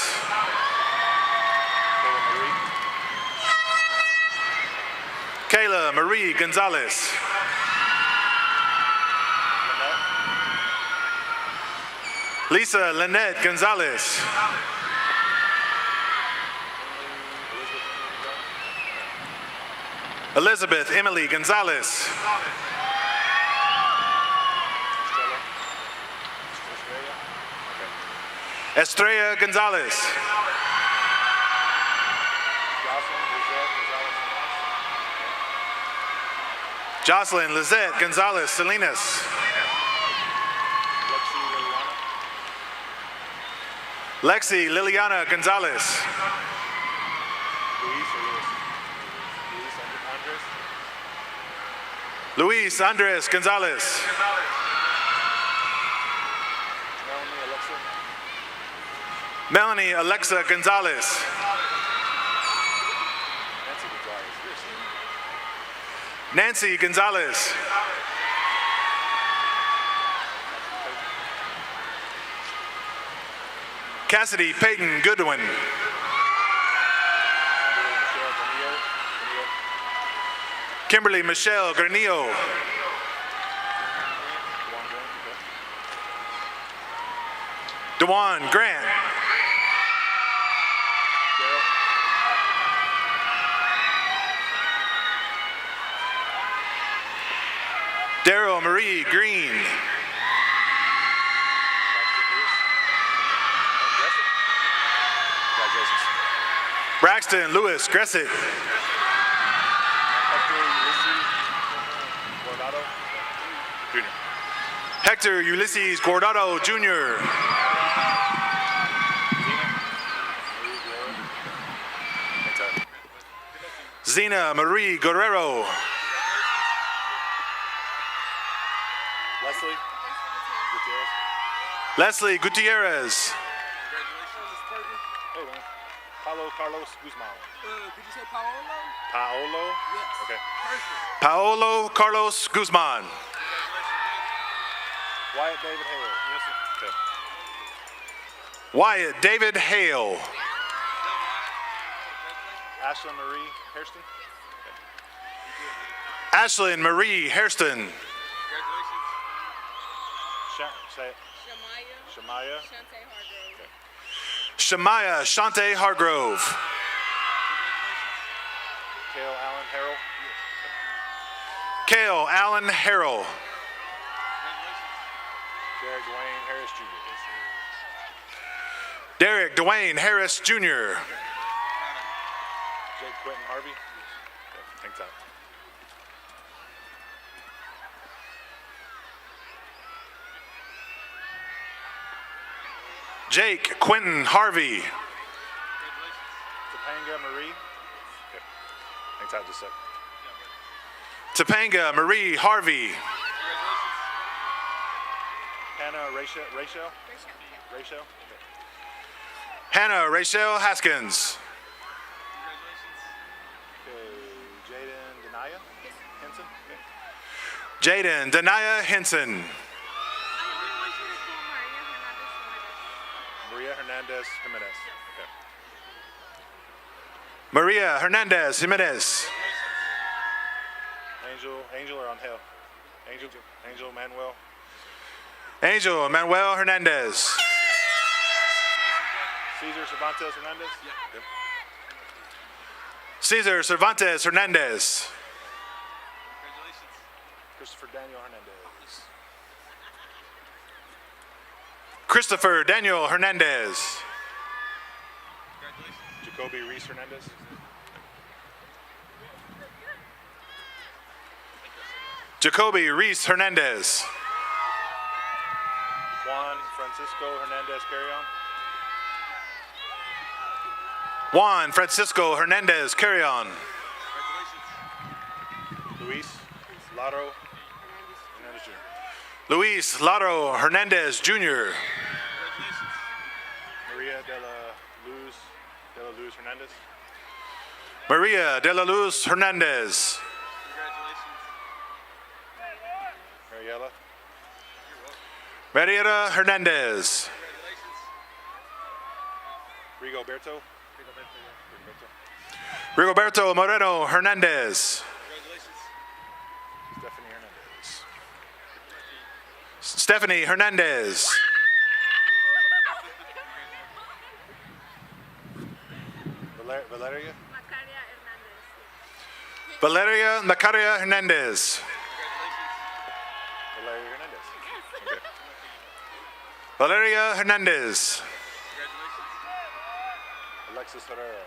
Kayla Marie Gonzalez. Lisa Lynette Gonzalez. Elizabeth Emily Gonzalez. Estrella Gonzalez. Jocelyn Lizette Gonzalez Salinas. Lexi Liliana Gonzalez. Luis Andres Gonzalez. Melanie Alexa Gonzalez. Nancy Gonzalez. Cassidy Peyton Goodwin. Kimberly Michelle Granillo. Dewan Grant. Daryl Marie Green. Braxton Lewis Gressett. Hector Ulysses Guardado Jr. Zena Marie Guerrero. Leslie Gutierrez. Paulo Carlos Guzman. Could you say Paolo? Paolo? Yes. Okay. Perfect. Paolo Carlos Guzman. Wyatt David Hale. Yes, sir. Okay. Wyatt David Hale. Ashlyn Marie Hairston. Ashlyn Marie Hairston. Say it. Shamaya. Shamaya Shante Hargrove. Kale Allen Harrell. Kale Allen Harrell. Derek Dwayne Harris Jr. Derek Dwayne Harris Jr. Jake Quentin Harvey. Okay, thanks out. Jake Quentin Harvey. Topanga Marie. Okay. Thanks out just a sec. Topanga Marie Harvey. Hannah Rachel. Rachel. Okay. Hannah Rachel Haskins. Okay. Jaden Denaya Henson. Okay. Jaden Denaya Henson. Maria Hernandez Jimenez. Okay. Maria Hernandez Jimenez. Angel or on Hale? Angel Manuel. Angel Manuel Hernandez. Cesar Cervantes Hernandez. Yeah. Yep. Cesar Cervantes Hernandez. Christopher Daniel Hernandez. Christopher Daniel Hernandez. Jacoby Reese Hernandez. Jacoby Reese Hernandez. Juan Francisco Hernandez Carrion. Juan Francisco Hernandez Carrion. Luis Laro Hernandez Jr. Luis Laro Hernandez Jr. Maria de la Luz Hernandez. Maria de la Luz Hernandez. Mariela Hernandez. Rigoberto Moreno Hernandez. Stephanie Hernandez. Valeria Macaria Hernandez. Valeria Hernandez. Alexis Herrera.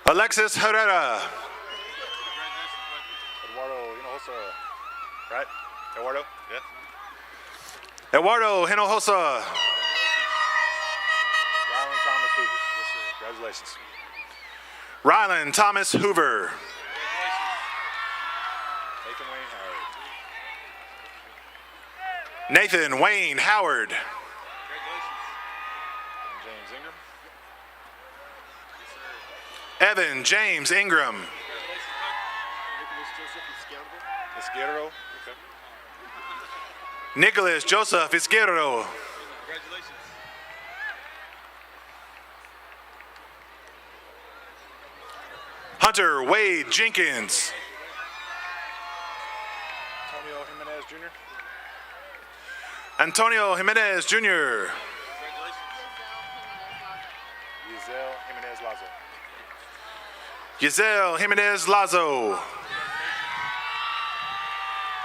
Alexis Herrera. Eduardo Hinojosa. Right? Eduardo? Yeah. Eduardo Hinojosa. Rylan Thomas Hoover. Yes, sir. Congratulations. Rylan Thomas Hoover. Nathan Wayne Howard. James Ingram. Evan James Ingram. Izquierdo. Okay. Nicholas Joseph Izquierdo. Hunter Wade Jenkins. Antonio Jimenez Jr. Giselle Jimenez Lazo. Giselle Jimenez Lazo.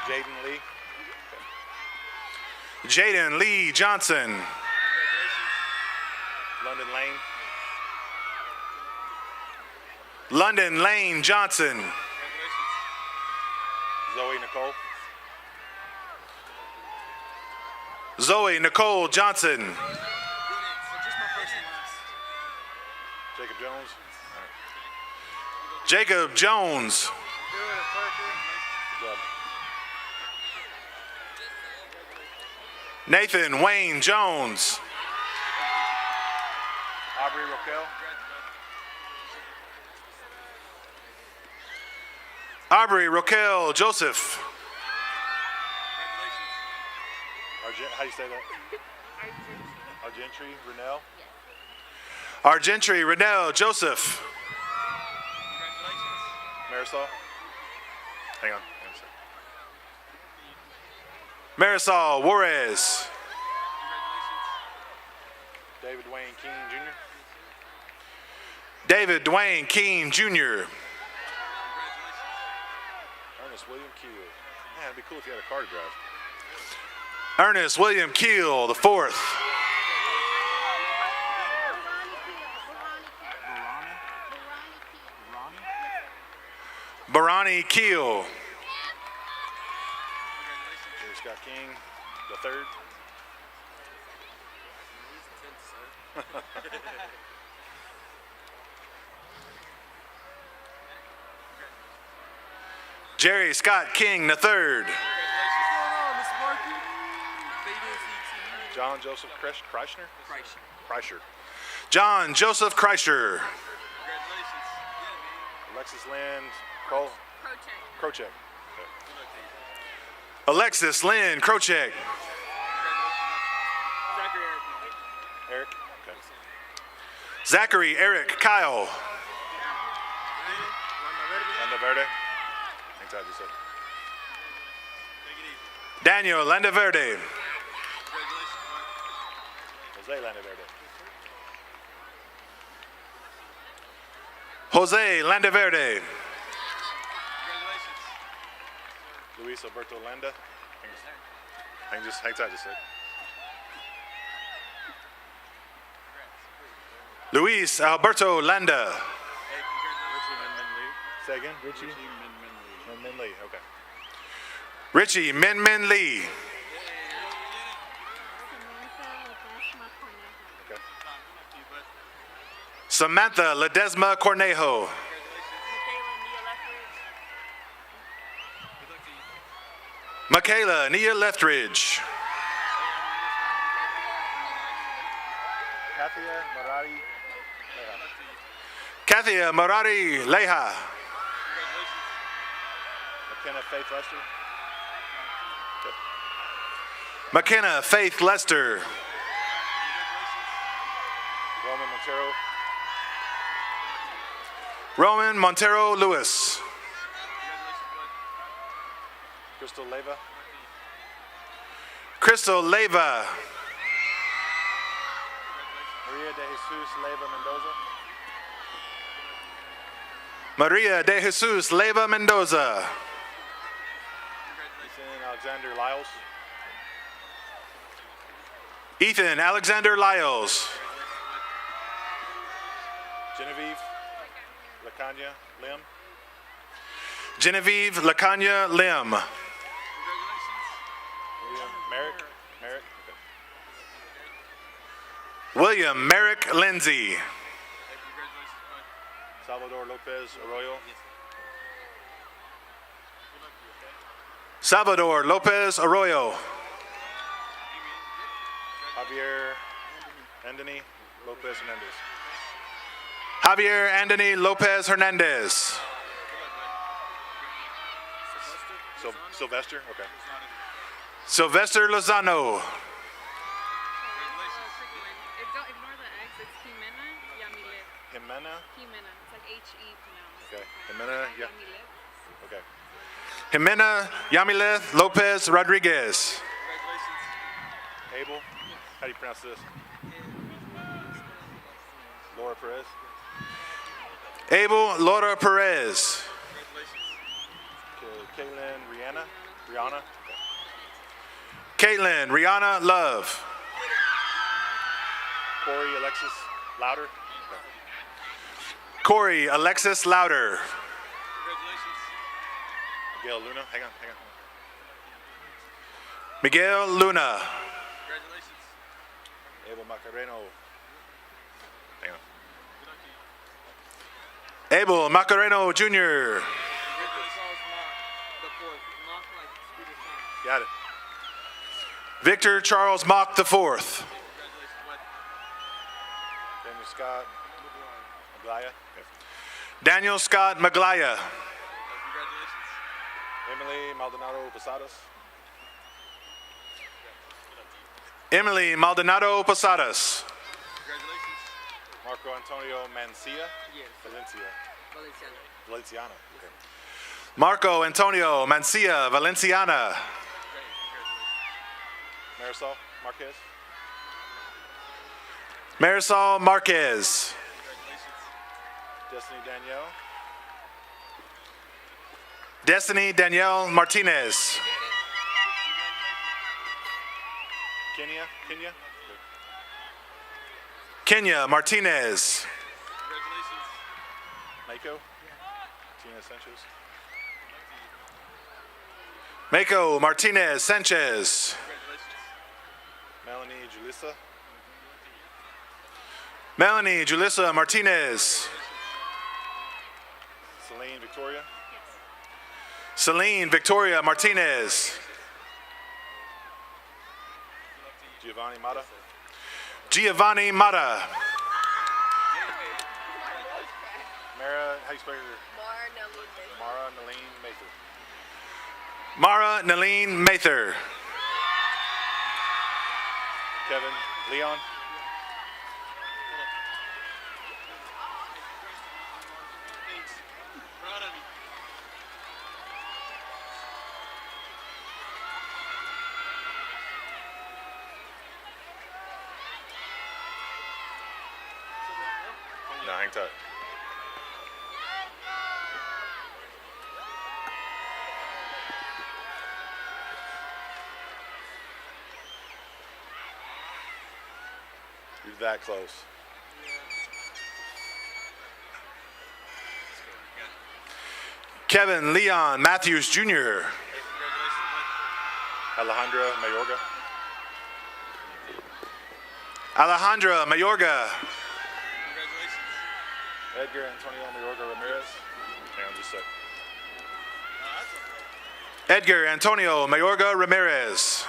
Jaden Lee. Jaden Lee Johnson. London Lane. London Lane Johnson. Zoe Nicole. Zoe Nicole Johnson. Jacob Jones. Jacob Jones. Nathan Wayne Jones. Aubrey Roquel. Aubrey Roquel Joseph. How do you say that? Argentry Renell. Argentry Renell Joseph. Marisol. Hang on. Marisol Juarez. David Dwayne Keene Jr. David Dwayne Keene Jr. Ernest William Keel. Man, it'd be cool if you had a car to drive. Ernest William Keel, the fourth. Barani Keel. Scott King, the third. Jerry Scott King, the third. John Joseph Kreischer. John Joseph Kreischer. Alexis Lynn Cole. Krochek. Alexis Lynn Krochek. Eric. Okay. Zachary Eric Kyle. Landaverde. Thanks, I just said. Daniel Landaverde. Jose Landaverde. Jose Landaverde. Luis Alberto Landa. Hang tight just a sec. Luis Alberto Landa. Say again? Richie Min Min Lee. Okay. Richie Min Min Lee. Okay. Samantha Ledesma Cornejo. Michaela Nia Leftridge. Kathia Marari Leha. McKenna Faith Lester. McKenna Faith Lester. Roman Montero Lewis. Crystal Leva. Crystal Leva. Maria de Jesus Leva Mendoza. Maria de Jesus Leva Mendoza. Ethan Alexander Lyles. Ethan Alexander Lyles. Genevieve Lacanya Lim. Genevieve Lacanya Lim. William Merrick Lindsay. Salvador Lopez Arroyo. Salvador Lopez Arroyo. Javier Anthony Lopez Hernandez. Javier Anthony Lopez Hernandez. Sylvester? Okay. Sylvester Lozano. Jimena? It's like H-E pronounced. Okay. Jimena, yeah. Okay. Jimena Yamileth Lopez Rodriguez. Abel, how do you pronounce this? Laura Perez. Abel Laura Perez. Okay. Caitlin Rihanna. Okay. Caitlin Rihanna Love. Corey Alexis Louder. Corey Alexis Louder. Miguel Luna, hang on. Miguel Luna. Abel Macareno. Hang on. Abel Macareno Jr. Got it. Victor Charles Mock IV. Daniel Scott Maglaya. Daniel Scott Maglaya. Emily Maldonado Posadas. Emily Maldonado Posadas. Marco Antonio Mancia. Valenciana. Okay. Marco Antonio Mancia Valenciana. Marisol Marquez. Marisol Marquez. Destiny Danielle Martinez. Kenya Martinez. Mako Tina Sanchez. Mako Martinez Sanchez. Melanie Julissa Martinez. Celine Victoria Martinez. Giovanni Mata. Mara, how you spell her? Mara Naleen Mather. Kevin Leon. No, hang tight. that close. Kevin Leon Matthews Jr. Alejandra Mayorga. Alejandra Mayorga. Edgar Antonio Mayorga Ramirez. Hang on just a sec. Edgar Antonio Mayorga Ramirez.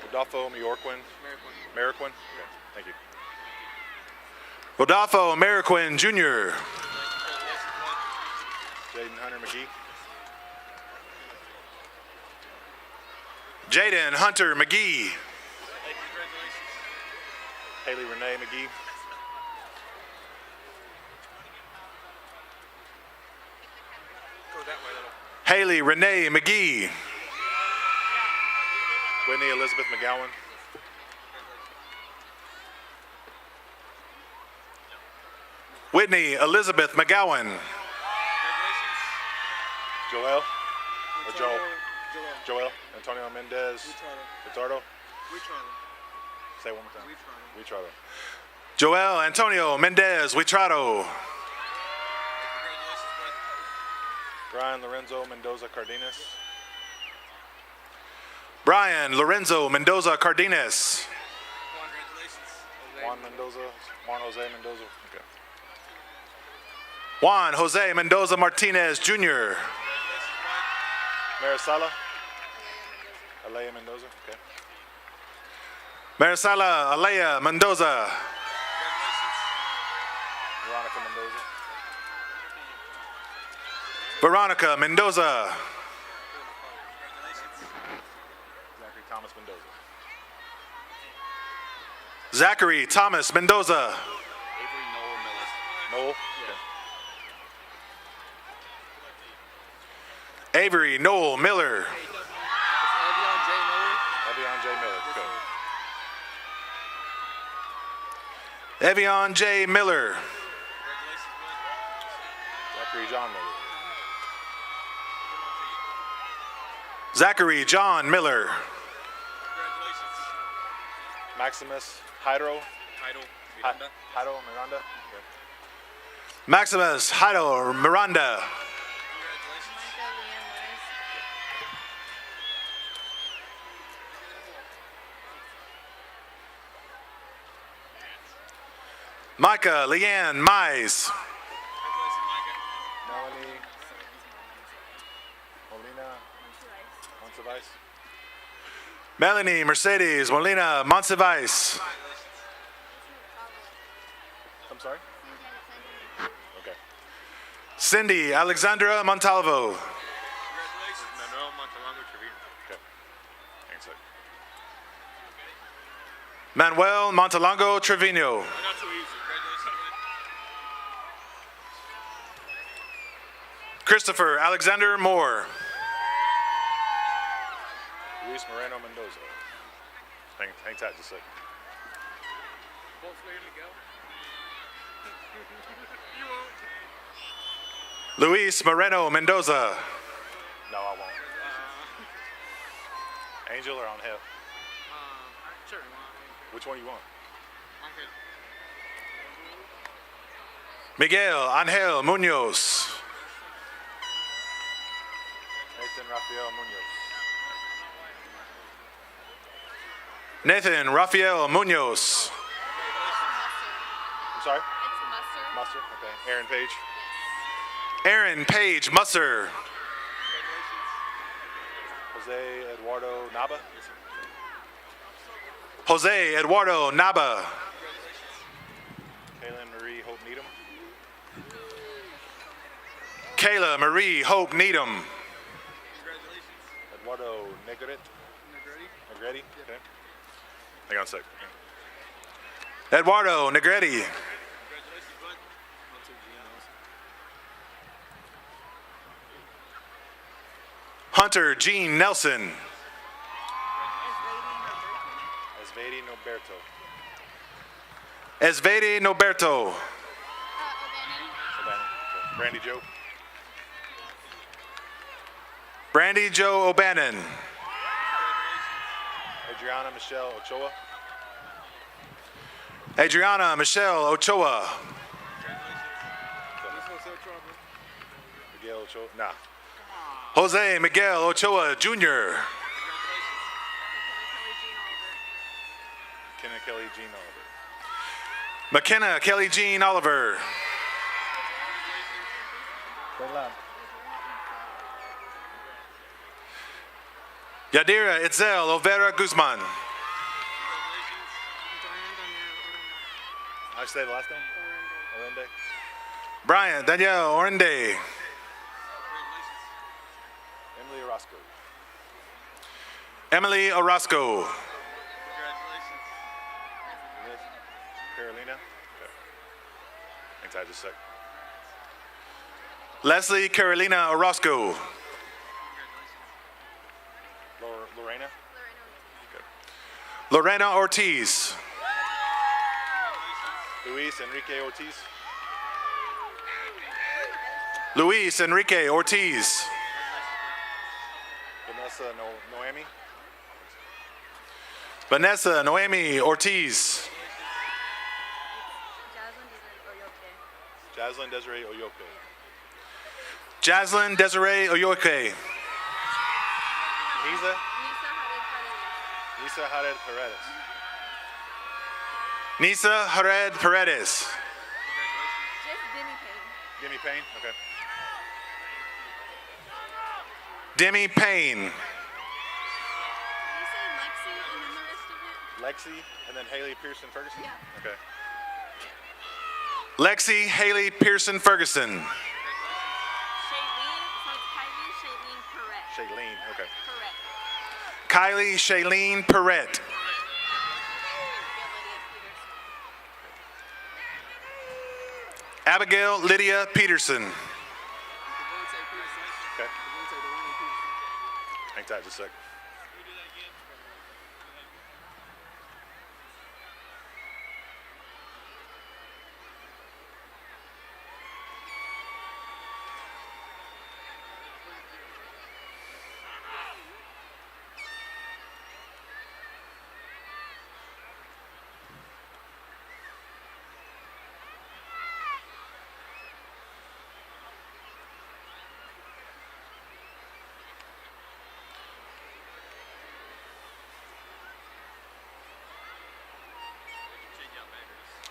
Rodolfo Mayorquin. Mariquin. Okay, thank you. Rodolfo Mariquin Jr. Jaden Hunter McGee. Jaden Hunter McGee. Haley Renee McGee. Haley Renee McGee. Whitney Elizabeth McGowan. Whitney Elizabeth McGowan. Joel? Or Joel? Joel. Antonio Mendez. Ricardo. Say it one more time. Ricardo. Joel Antonio Mendez Witrado. Brian Lorenzo Mendoza Cardenas. Brian Lorenzo Mendoza Cardenas. Juan Mendoza. Juan Jose Mendoza. Okay. Juan Jose Mendoza Martinez Jr. Marisela. Alea Mendoza. Okay. Marisela Alea Mendoza. Veronica Mendoza. Veronica Mendoza. Zachary Thomas Mendoza. Zachary Thomas Mendoza. Noel. Okay. Avery Noel Miller. Evian J. Miller. Okay. Evian J. Miller. Zachary John Miller. Zachary John Miller. Maximus Hydro. Hydro Miranda. Okay. Maximus Hydro Miranda. Micah Leanne Mize. Melanie Molina Monsivais. Melanie Mercedes Molina Monsivais. I'm sorry? Okay. Cindy Alexandra Montalvo. Manuel Montalongo Trevino. Okay. Thanks. Manuel Montalongo Trevino. Christopher Alexander Moore. Luis Moreno Mendoza. Hang tight just a second. Luis Moreno Mendoza. No, I won't. Angel or Angel? Sure. Which one you want? Miguel Angel Munoz. Nathan Rafael Munoz. Nathan Rafael Munoz. I'm sorry? It's Musser. Okay. Aaron Page. Aaron Page Musser. Jose Eduardo Naba. Jose Eduardo Naba. Kaylin Marie Hope Needham. Kayla Marie Hope Needham. Eduardo Negretti. Okay. Hang on a sec. Eduardo Negretti. Hunter Gene Nelson. Esvedi Noberto. Esvedi Noberto. Okay. Brandy Joe. Brandy Joe O'Bannon. Adriana Michelle Ochoa. Adriana Michelle Ochoa. Miguel Ochoa? Nah. Jose Miguel Ochoa Jr. McKenna Kelly Jean Oliver. McKenna Kelly Jean Oliver. Yadira Itzel Overa Guzman. How you say the last name? Orende. Brian Danielle Orende. Emily Orozco. Emily Orozco. Carolina. Okay. Thanks, I just a sec. Leslie Carolina Orozco. Lorena? Okay. Lorena Ortiz. Luis Enrique Ortiz. Luis Enrique Ortiz. Vanessa Noemi. Vanessa Noemi Ortiz. Jaslyn Desiree Oyoke. Jaslyn Desiree Oyoke. Nisa Jared Paredes. Nisa Jared Paredes. Just Demi Payne. Demi Payne? Okay. Demi Payne. Did you say Lexi and then the rest of it? Lexi and then Haley Pearson Ferguson? Yeah. Okay. Lexi Haley Pearson Ferguson. Shailene, so it's Kylie Shailene Perret. Shailene, okay. Perret. Kylie Shailene Perret. Abigail Lydia Peterson. Okay. Hang tight just a sec.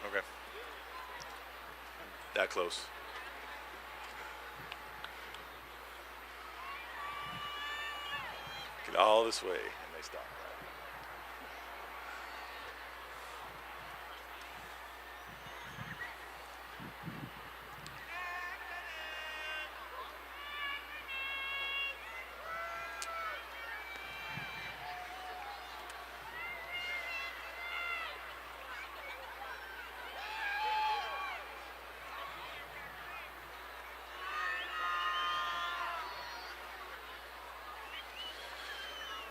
Okay. That close. Get all this way, and they stop.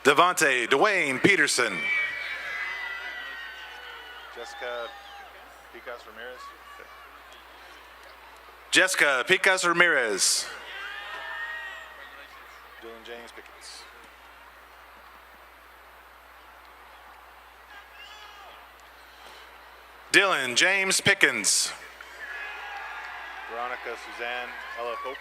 Devontae Dwayne Peterson. Jessica Picas Ramirez. Okay. Jessica Picas Ramirez. Dylan James Pickens. Dylan James Pickens. Veronica Suzanne Ella Pope.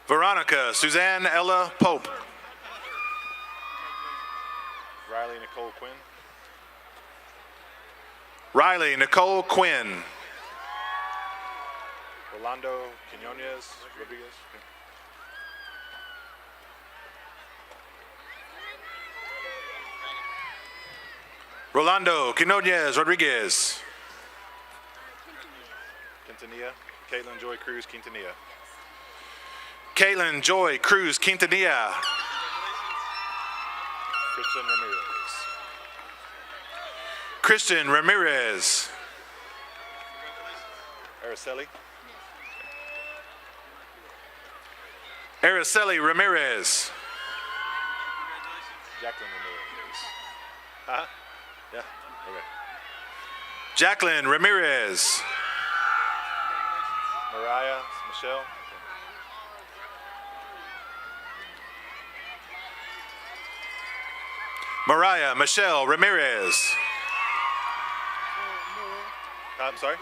Veronica Suzanne Ella Pope. Riley Nicole Quinn. Riley Nicole Quinn. Rolando Quinones Rodriguez. Rolando Quinones Rodriguez. Quintanilla. Caitlin Joy Cruz Quintanilla. Caitlin Joy Cruz Quintanilla. Christian Ramirez. Christian Ramirez. Araceli. Araceli Ramirez. Jacqueline Ramirez. Huh? Yeah, okay. Jacqueline Ramirez. Mariah Michelle. Mariah Michelle Ramirez. I'm sorry?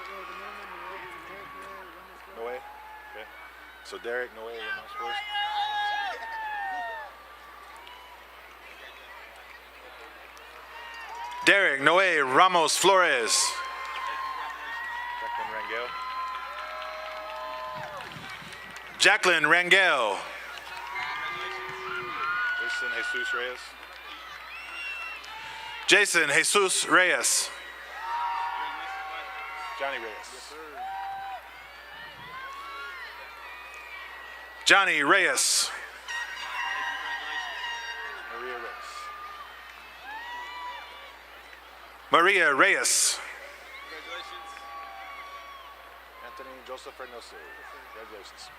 Noe? Okay. So Derek Noe Ramos Forest. Derek Noe Ramos Flores. Jacqueline Rangel. Jason Jesus Reyes. Jason Jesus Reyes. Johnny Reyes. Johnny Reyes. Maria Reyes. Maria Reyes. Anthony Joseph Reynoso. Congratulations.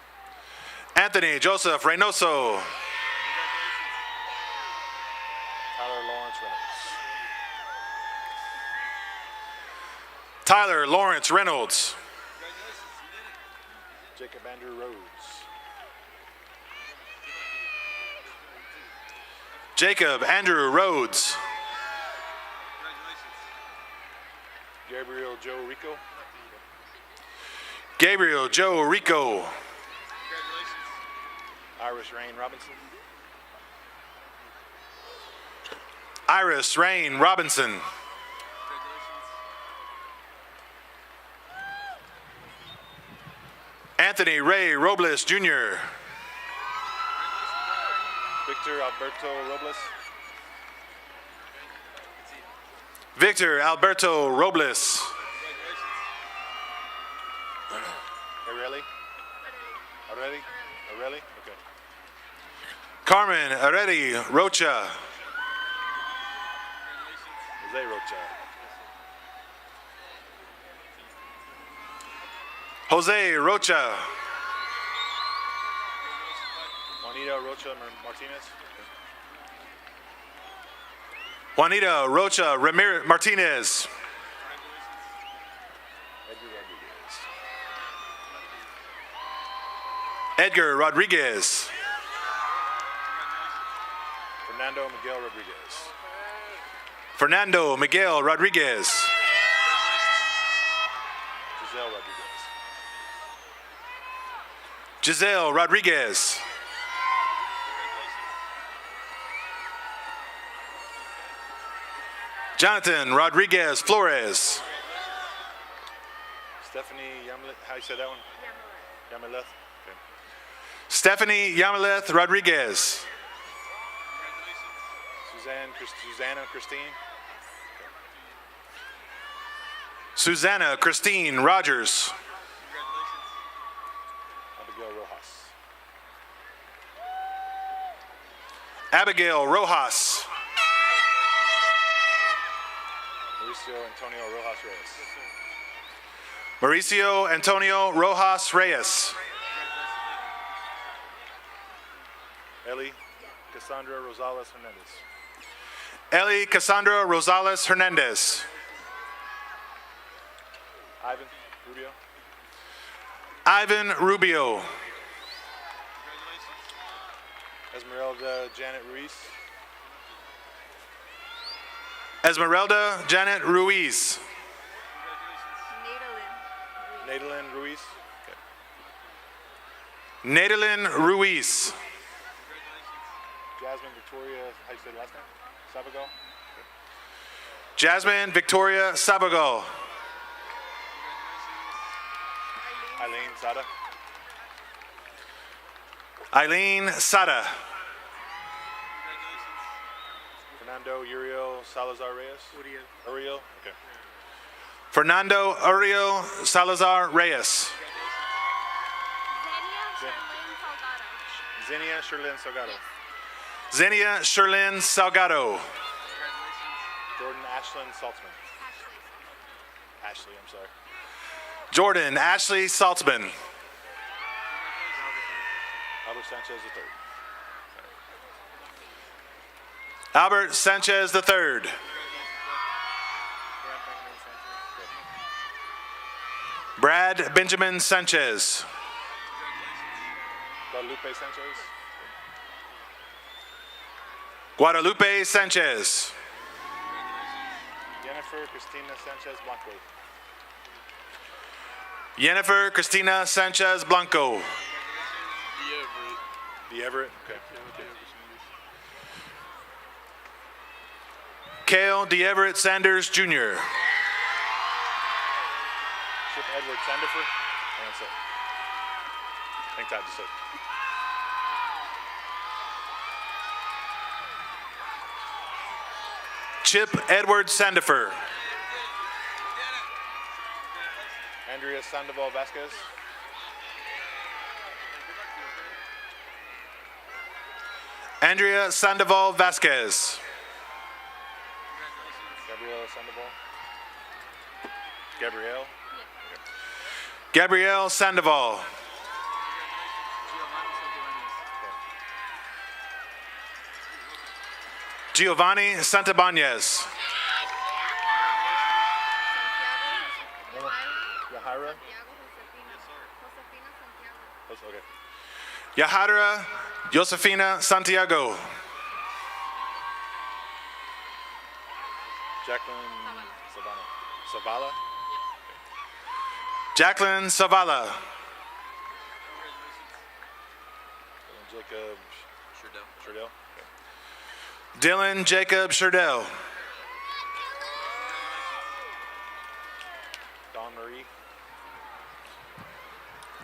Anthony Joseph Reynoso. Tyler Lawrence Reynolds. Tyler Lawrence Reynolds. Jacob Andrew Rhodes. Jacob Andrew Rhodes. Gabriel Joe Rico. Gabriel Joe Rico. Iris Rain Robinson. Iris Rain Robinson. Anthony Ray Robles Jr. Victor Alberto Robles. Victor Alberto Robles. Areli? Okay. Carmen Areli Rocha. Jose Rocha. Jose Rocha. Juanita Rocha Martinez. Juanita Rocha Ramirez Martinez. Edgar Rodriguez. Fernando Miguel Rodriguez. Fernando Miguel Rodriguez. Giselle Rodriguez. Giselle Rodriguez. Jonathan Rodriguez Flores. Stephanie Yamlet, how you say that one? Yamaleth. Okay. Stephanie Yamaleth Rodriguez. Susanna Christine. Susanna Christine Rogers. Abigail Rojas. Abigail Rojas. Mauricio Antonio Rojas Reyes. Mauricio Antonio Rojas Reyes. Ellie Cassandra Rosales Hernandez. Ellie Cassandra Rosales Hernandez. Ivan Rubio. Ivan Rubio. Esmeralda Janet Ruiz. Esmeralda Janet Ruiz. Nadalyn Ruiz. Okay. Nadalyn Ruiz. Jasmine Victoria, how you say the last name? Sabagal. Okay. Jasmine Victoria Sabagal. Eileen Sada. Eileen Sada. Fernando Uriel Salazar Reyes. Uriel. Okay. Fernando Uriel Salazar Reyes. Xenia Sherlyn Salgado. Xenia Sherlyn Salgado. Jordan Ashlyn Saltzman. Ashley, I'm sorry. Jordan Ashley Saltzman. Albert Sanchez III. Albert Sanchez III. Brad Benjamin Sanchez. Guadalupe Sanchez. Guadalupe Sanchez. Jennifer Cristina Sanchez Blanco. Jennifer Cristina Sanchez Blanco. The Everett. Okay. Cale DeEverett Sanders Jr. Chip Edward Sandifer. Hang on a sec. Hang tight just a sec. Chip Edward Sandifer. Andrea Sandoval Vasquez. Andrea Sandoval Vasquez. Gabrielle Sandoval. Gabrielle. Gabrielle Sandoval. Giovanni Santabanez. Yahira. Okay. Yahara Josefina Santiago. Jacqueline Savala. Jacqueline Savala. Jacob Sherdell. Dylan Jacob Sherdell.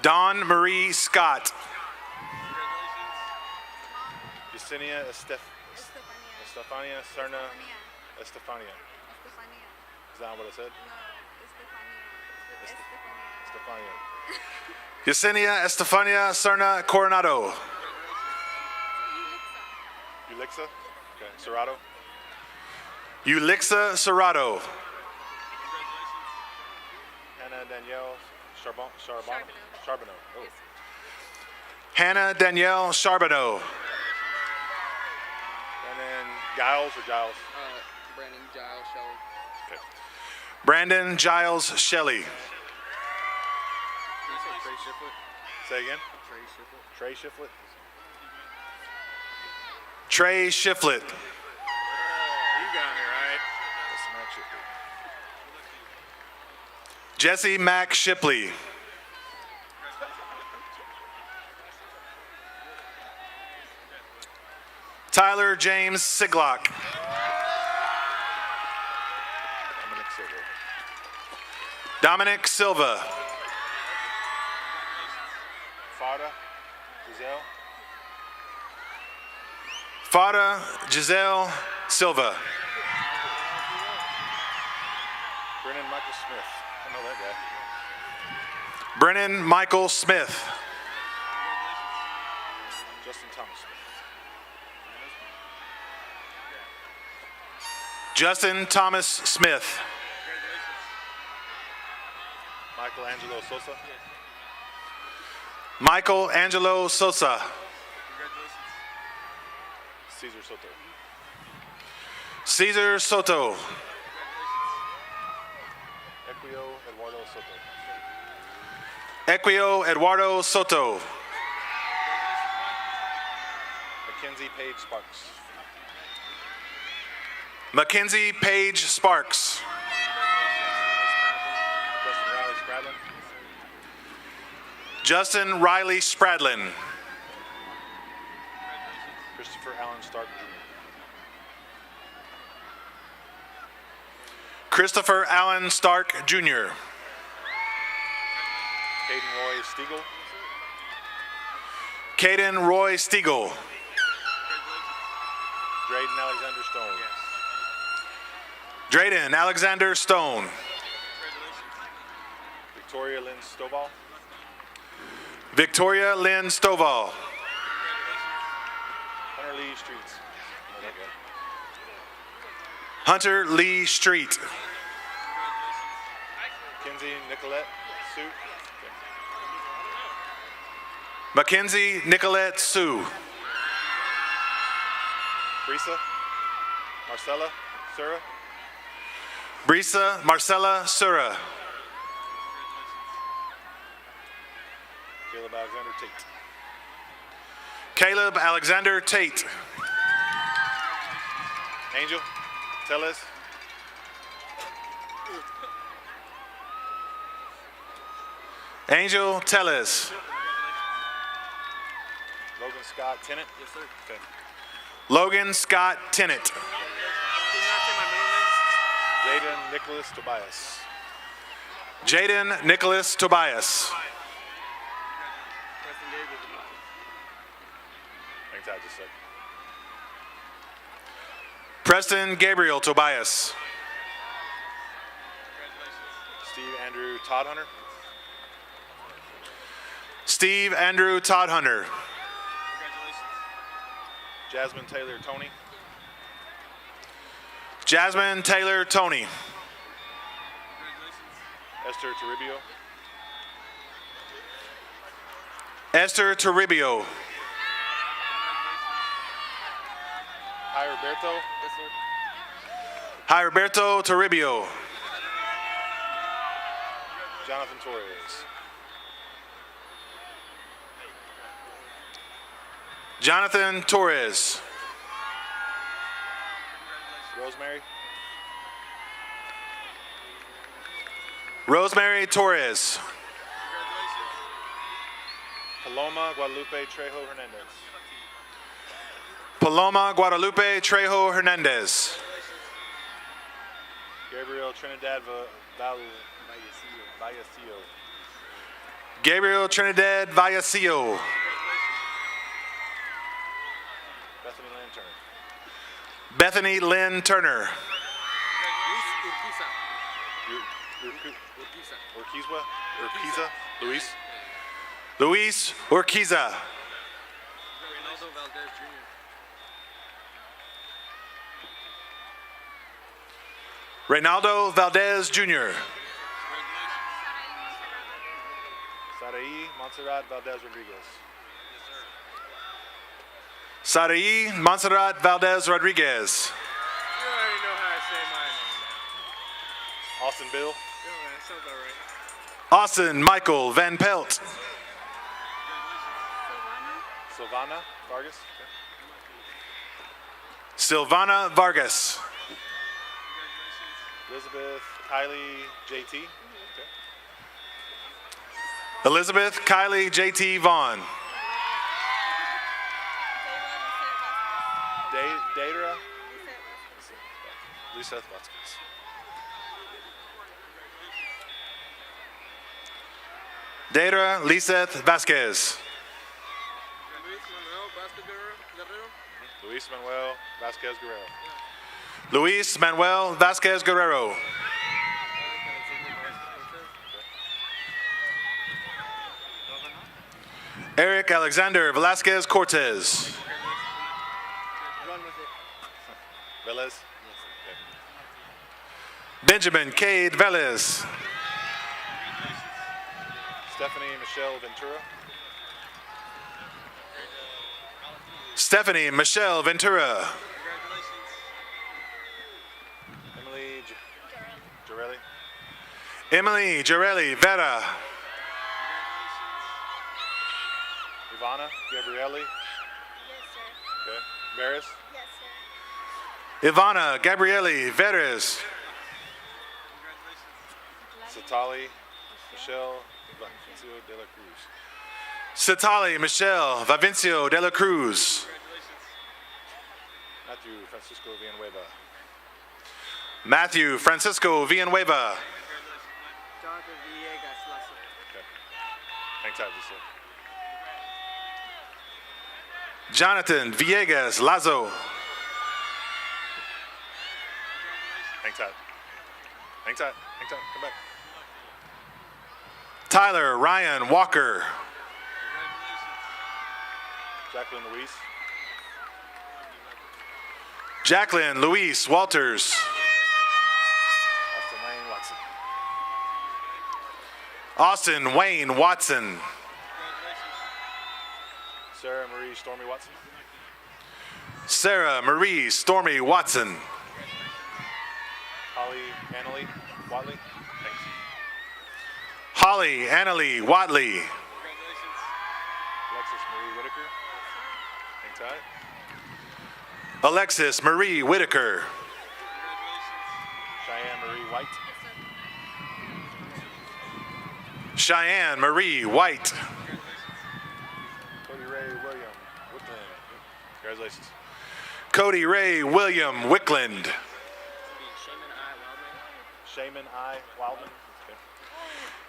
Dawn Marie Scott. Yesenia Estefania Serna Estefania. Is that what I said? Estefania. Yesenia Estefania Serna Coronado. Ulixa? Okay. Serrato? Ulixa Serrato. Hannah Danielle Charbonneau. Oh. Hannah Danielle Charbonneau. And then Giles or Giles? Brandon Giles Shelley. Okay. Brandon Giles Shelley. Did you say Trey Shiflett? Say again? Trey Shiflett. Trey Shiflett? Trey Shiflett. You got me right. That's Matt Shiflett. Jesse Mack Shipley. Tyler James Siglock. Dominic Silva. Fada Giselle. Fada Giselle Silva. Brennan Michael Smith. I know that guy. Brennan Michael Smith. Justin Thomas Smith. Justin Thomas Smith. Michael Angelo Sosa. Michael Angelo Sosa. Cesar Soto. Cesar Soto. Equio Eduardo Soto. Equio Eduardo Soto. Mackenzie Page Sparks. Mackenzie Page Sparks. Justin Riley Spradlin. Christopher Allen Stark Jr. Christopher Allen Stark Jr. Caden Roy Stiegel. Caden Roy Stiegel. Drayden Alexander Stone. Drayden Alexander Stone. Victoria Lynn Stovall. Victoria Lynn Stovall. Hunter Lee Streets. Oh, that guy. Hunter Lee Street. Mackenzie Nicolette Sue. Mackenzie Nicolette Sue. Brisa Marcella Sura. Brisa Marcella Sura. Caleb Alexander Tate. Caleb Alexander Tate. Angel, tell us. Angel, tell us. Logan Scott Tennant? Yes, sir. Okay. Logan Scott Tennant. Can you not say my middle name? Jaden Nicholas Tobias. Jaden Nicholas Tobias. Thanks, I just said. Preston Gabriel Tobias. Steve Andrew Todd Hunter. Steve Andrew Todd Hunter. Jasmine Taylor Tony. Jasmine Taylor Tony. Esther Toribio. Esther Toribio. Hi Roberto. Yes, sir. Hi Roberto Toribio. Jonathan Torres. Jonathan Torres. Rosemary. Rosemary Torres. Paloma Guadalupe Trejo Hernandez. Paloma Guadalupe Trejo Hernandez. Gabriel Trinidad Vallecillo. Gabriel Trinidad Vallecillo. Bethany Lynn Turner. Bethany Lynn Turner. Urquiza. Luis. Luis Urquiza. Reynaldo Valdez Jr. Sarai Montserrat Valdez Rodriguez. Sarai Montserrat Valdez Rodriguez. You already know how to say my name. Austin Bill. Yeah, that sounds all right. Austin Michael Van Pelt. Silvana Vargas. Silvana Vargas. Elizabeth Kylie JT. Okay. Elizabeth Kylie JT Vaughn. Deidre Liseth Vasquez. Deidre Liseth Vasquez. Luis Manuel Vasquez Guerrero. Luis Manuel Vasquez Guerrero. Eric Alexander Velasquez Cortez. Velez. Okay. Benjamin Cade Velez. Stephanie Michelle Ventura. Stephanie Michelle Ventura. Emily Jarelli. Emily Jarelli Vera. Ivana Gabrielli. Yes, sir. Okay. Veras. Yes, sir. Ivana Gabrielli Veras. Satali Michelle Vivencio de la Cruz. Satali Michelle Vivencio de la Cruz. Matthew Francisco Villanueva. Matthew Francisco Villanueva. Jonathan Villegas Lasso. Okay. Thanks, Abdul. Jonathan Villegas Lazo. Thanks, Todd. Thanks, Todd. Thanks, Todd. Come back. Tyler Ryan Walker. Jacqueline Louise. Jacqueline Louise Walters. Austin Wayne Watson. Austin Wayne Watson. Sarah Marie Stormy Watson. Sarah Marie Stormy Watson. Holly Annalie Watley. Thanks. Holly Annalie Watley. Alexis Marie Whitaker. Thanks, Ty. Alexis Marie Whitaker. Cheyenne Marie White. Cheyenne Marie White. Cody Ray William Wickland. Congratulations. Cody Ray William Wickland. Shaman I. Wildman. Okay.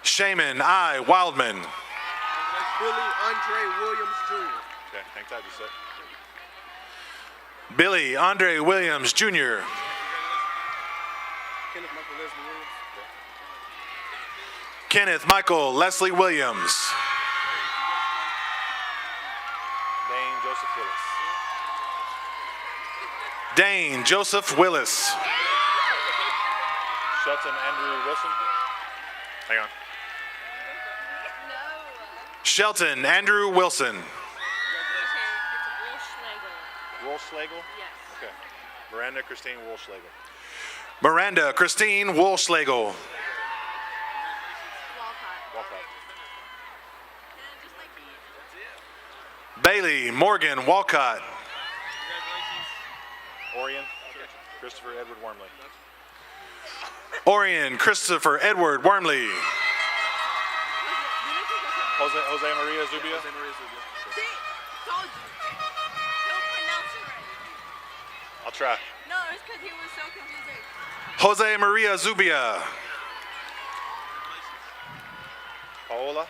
Shaman I. Wildman. Billy Andre Williams Jr. Okay, hang tight just a sec. Billy Andre Williams Jr. Kenneth Michael Leslie Williams. Kenneth Michael Leslie Williams. Dane Joseph Willis. Dane Joseph Willis. Shelton Andrew Wilson. Hang on. Shelton Andrew Wilson. Woolschlegel? Yes. Okay. Miranda Christine Woolschlegel. Miranda Christine Woolschlegel. Walcott. Bailey Morgan Walcott. Orion Christopher Edward Wormley. Orion Christopher Edward Wormley. Jose Maria Zubia. I'll try. No, it's because he was so confusing. Jose Maria Zubia. Paola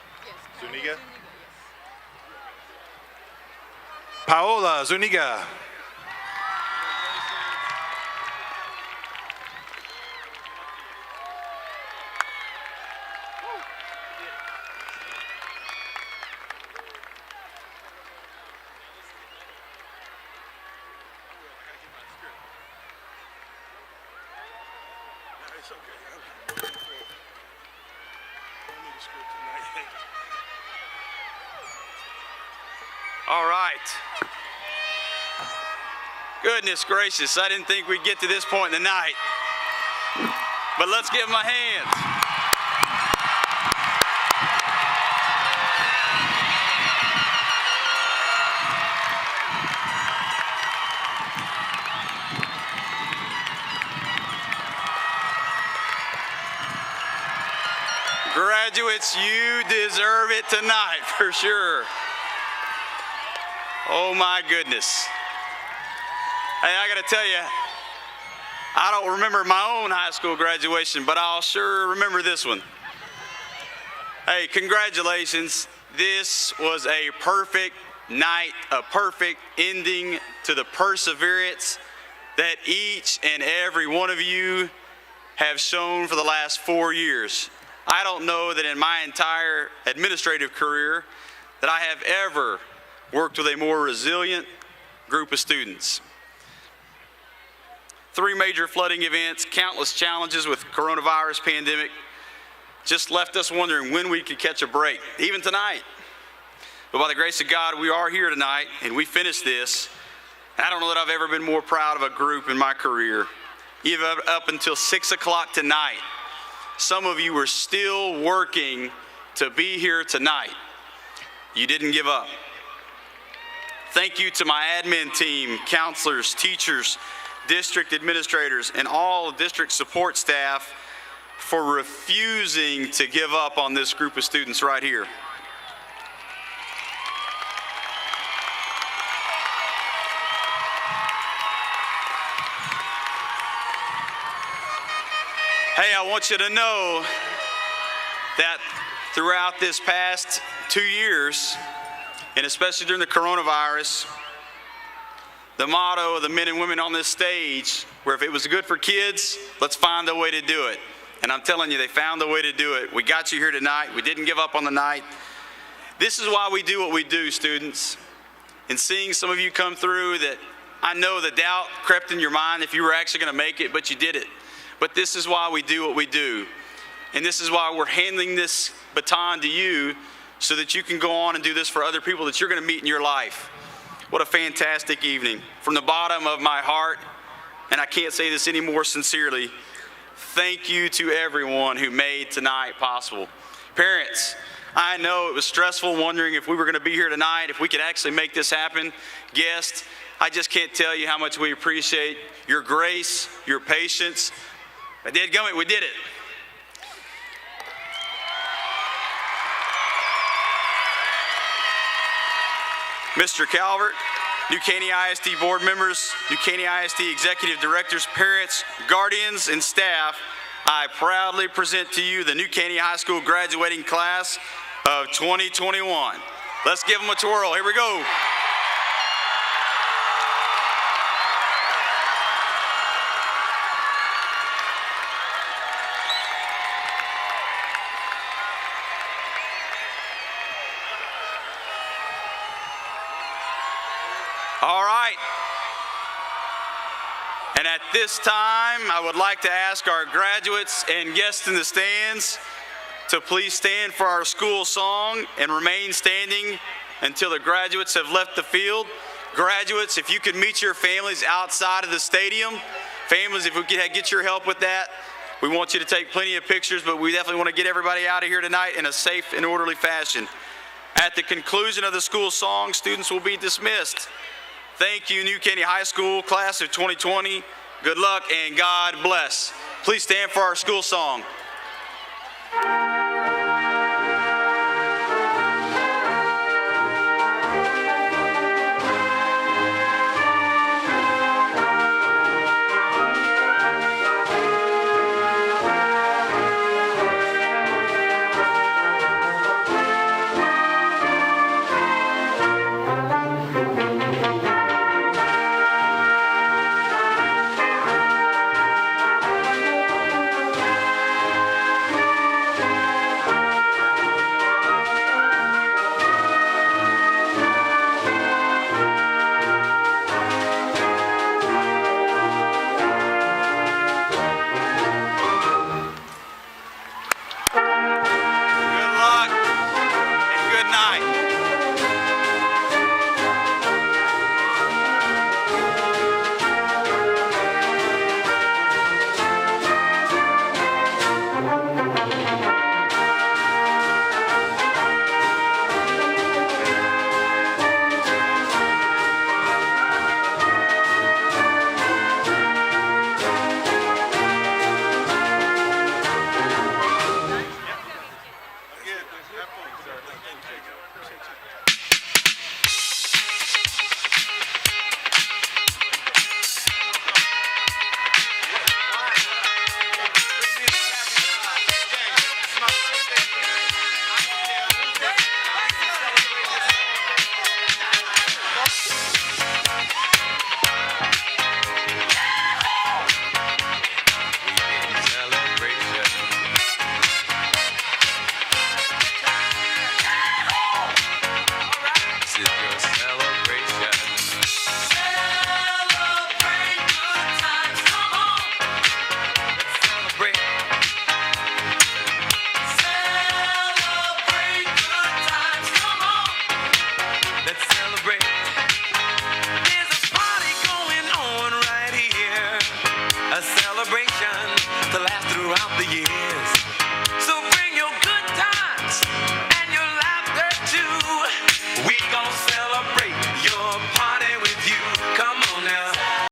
Zuniga. Paola Zuniga. All right. Goodness gracious, I didn't think we'd get to this point in the night. But let's give them a hand. Graduates, you deserve it tonight for sure. Oh my goodness. Hey, I gotta tell you, I don't remember my own high school graduation, but I'll sure remember this one. Hey, congratulations. This was a perfect night, a perfect ending to the perseverance that each and every one of you have shown for the last 4 years. I don't know that in my entire administrative career that I have ever worked with a more resilient group of students. 3 major flooding events, countless challenges with coronavirus pandemic, just left us wondering when we could catch a break, even tonight. But by the grace of God, we are here tonight, and we finished this. And I don't know that I've ever been more proud of a group in my career. Even up until 6 o'clock tonight, some of you were still working to be here tonight. You didn't give up. Thank you to my admin team, counselors, teachers, district administrators, and all district support staff for refusing to give up on this group of students right here. Hey, I want you to know that throughout this past 2 years, and especially during the coronavirus, the motto of the men and women on this stage, where if it was good for kids, let's find a way to do it. And I'm telling you, they found a way to do it. We got you here tonight. We didn't give up on the night. This is why we do what we do, students. And seeing some of you come through, that I know the doubt crept in your mind if you were actually going to make it, but you did it. But this is why we do what we do. And this is why we're handing this baton to you, so that you can go on and do this for other people that you're going to meet in your life. What a fantastic evening. From the bottom of my heart, and I can't say this any more sincerely, thank you to everyone who made tonight possible. Parents, I know it was stressful wondering if we were going to be here tonight, if we could actually make this happen. Guests, I just can't tell you how much we appreciate your grace, your patience. But dadgummit, we did it. Mr. Calvert, New Caney ISD board members, New Caney ISD executive directors, parents, guardians, and staff, I proudly present to you the New Caney High School graduating class of 2021. Let's give them a twirl. Here we go. All right. And at this time, I would like to ask our graduates and guests in the stands to please stand for our school song and remain standing until the graduates have left the field. Graduates, if you could meet your families outside of the stadium. Families, if we could get your help with that. We want you to take plenty of pictures, but we definitely want to get everybody out of here tonight in a safe and orderly fashion. At the conclusion of the school song, students will be dismissed. Thank you, New Caney High School class of 2020. Good luck and God bless. Please stand for our school song.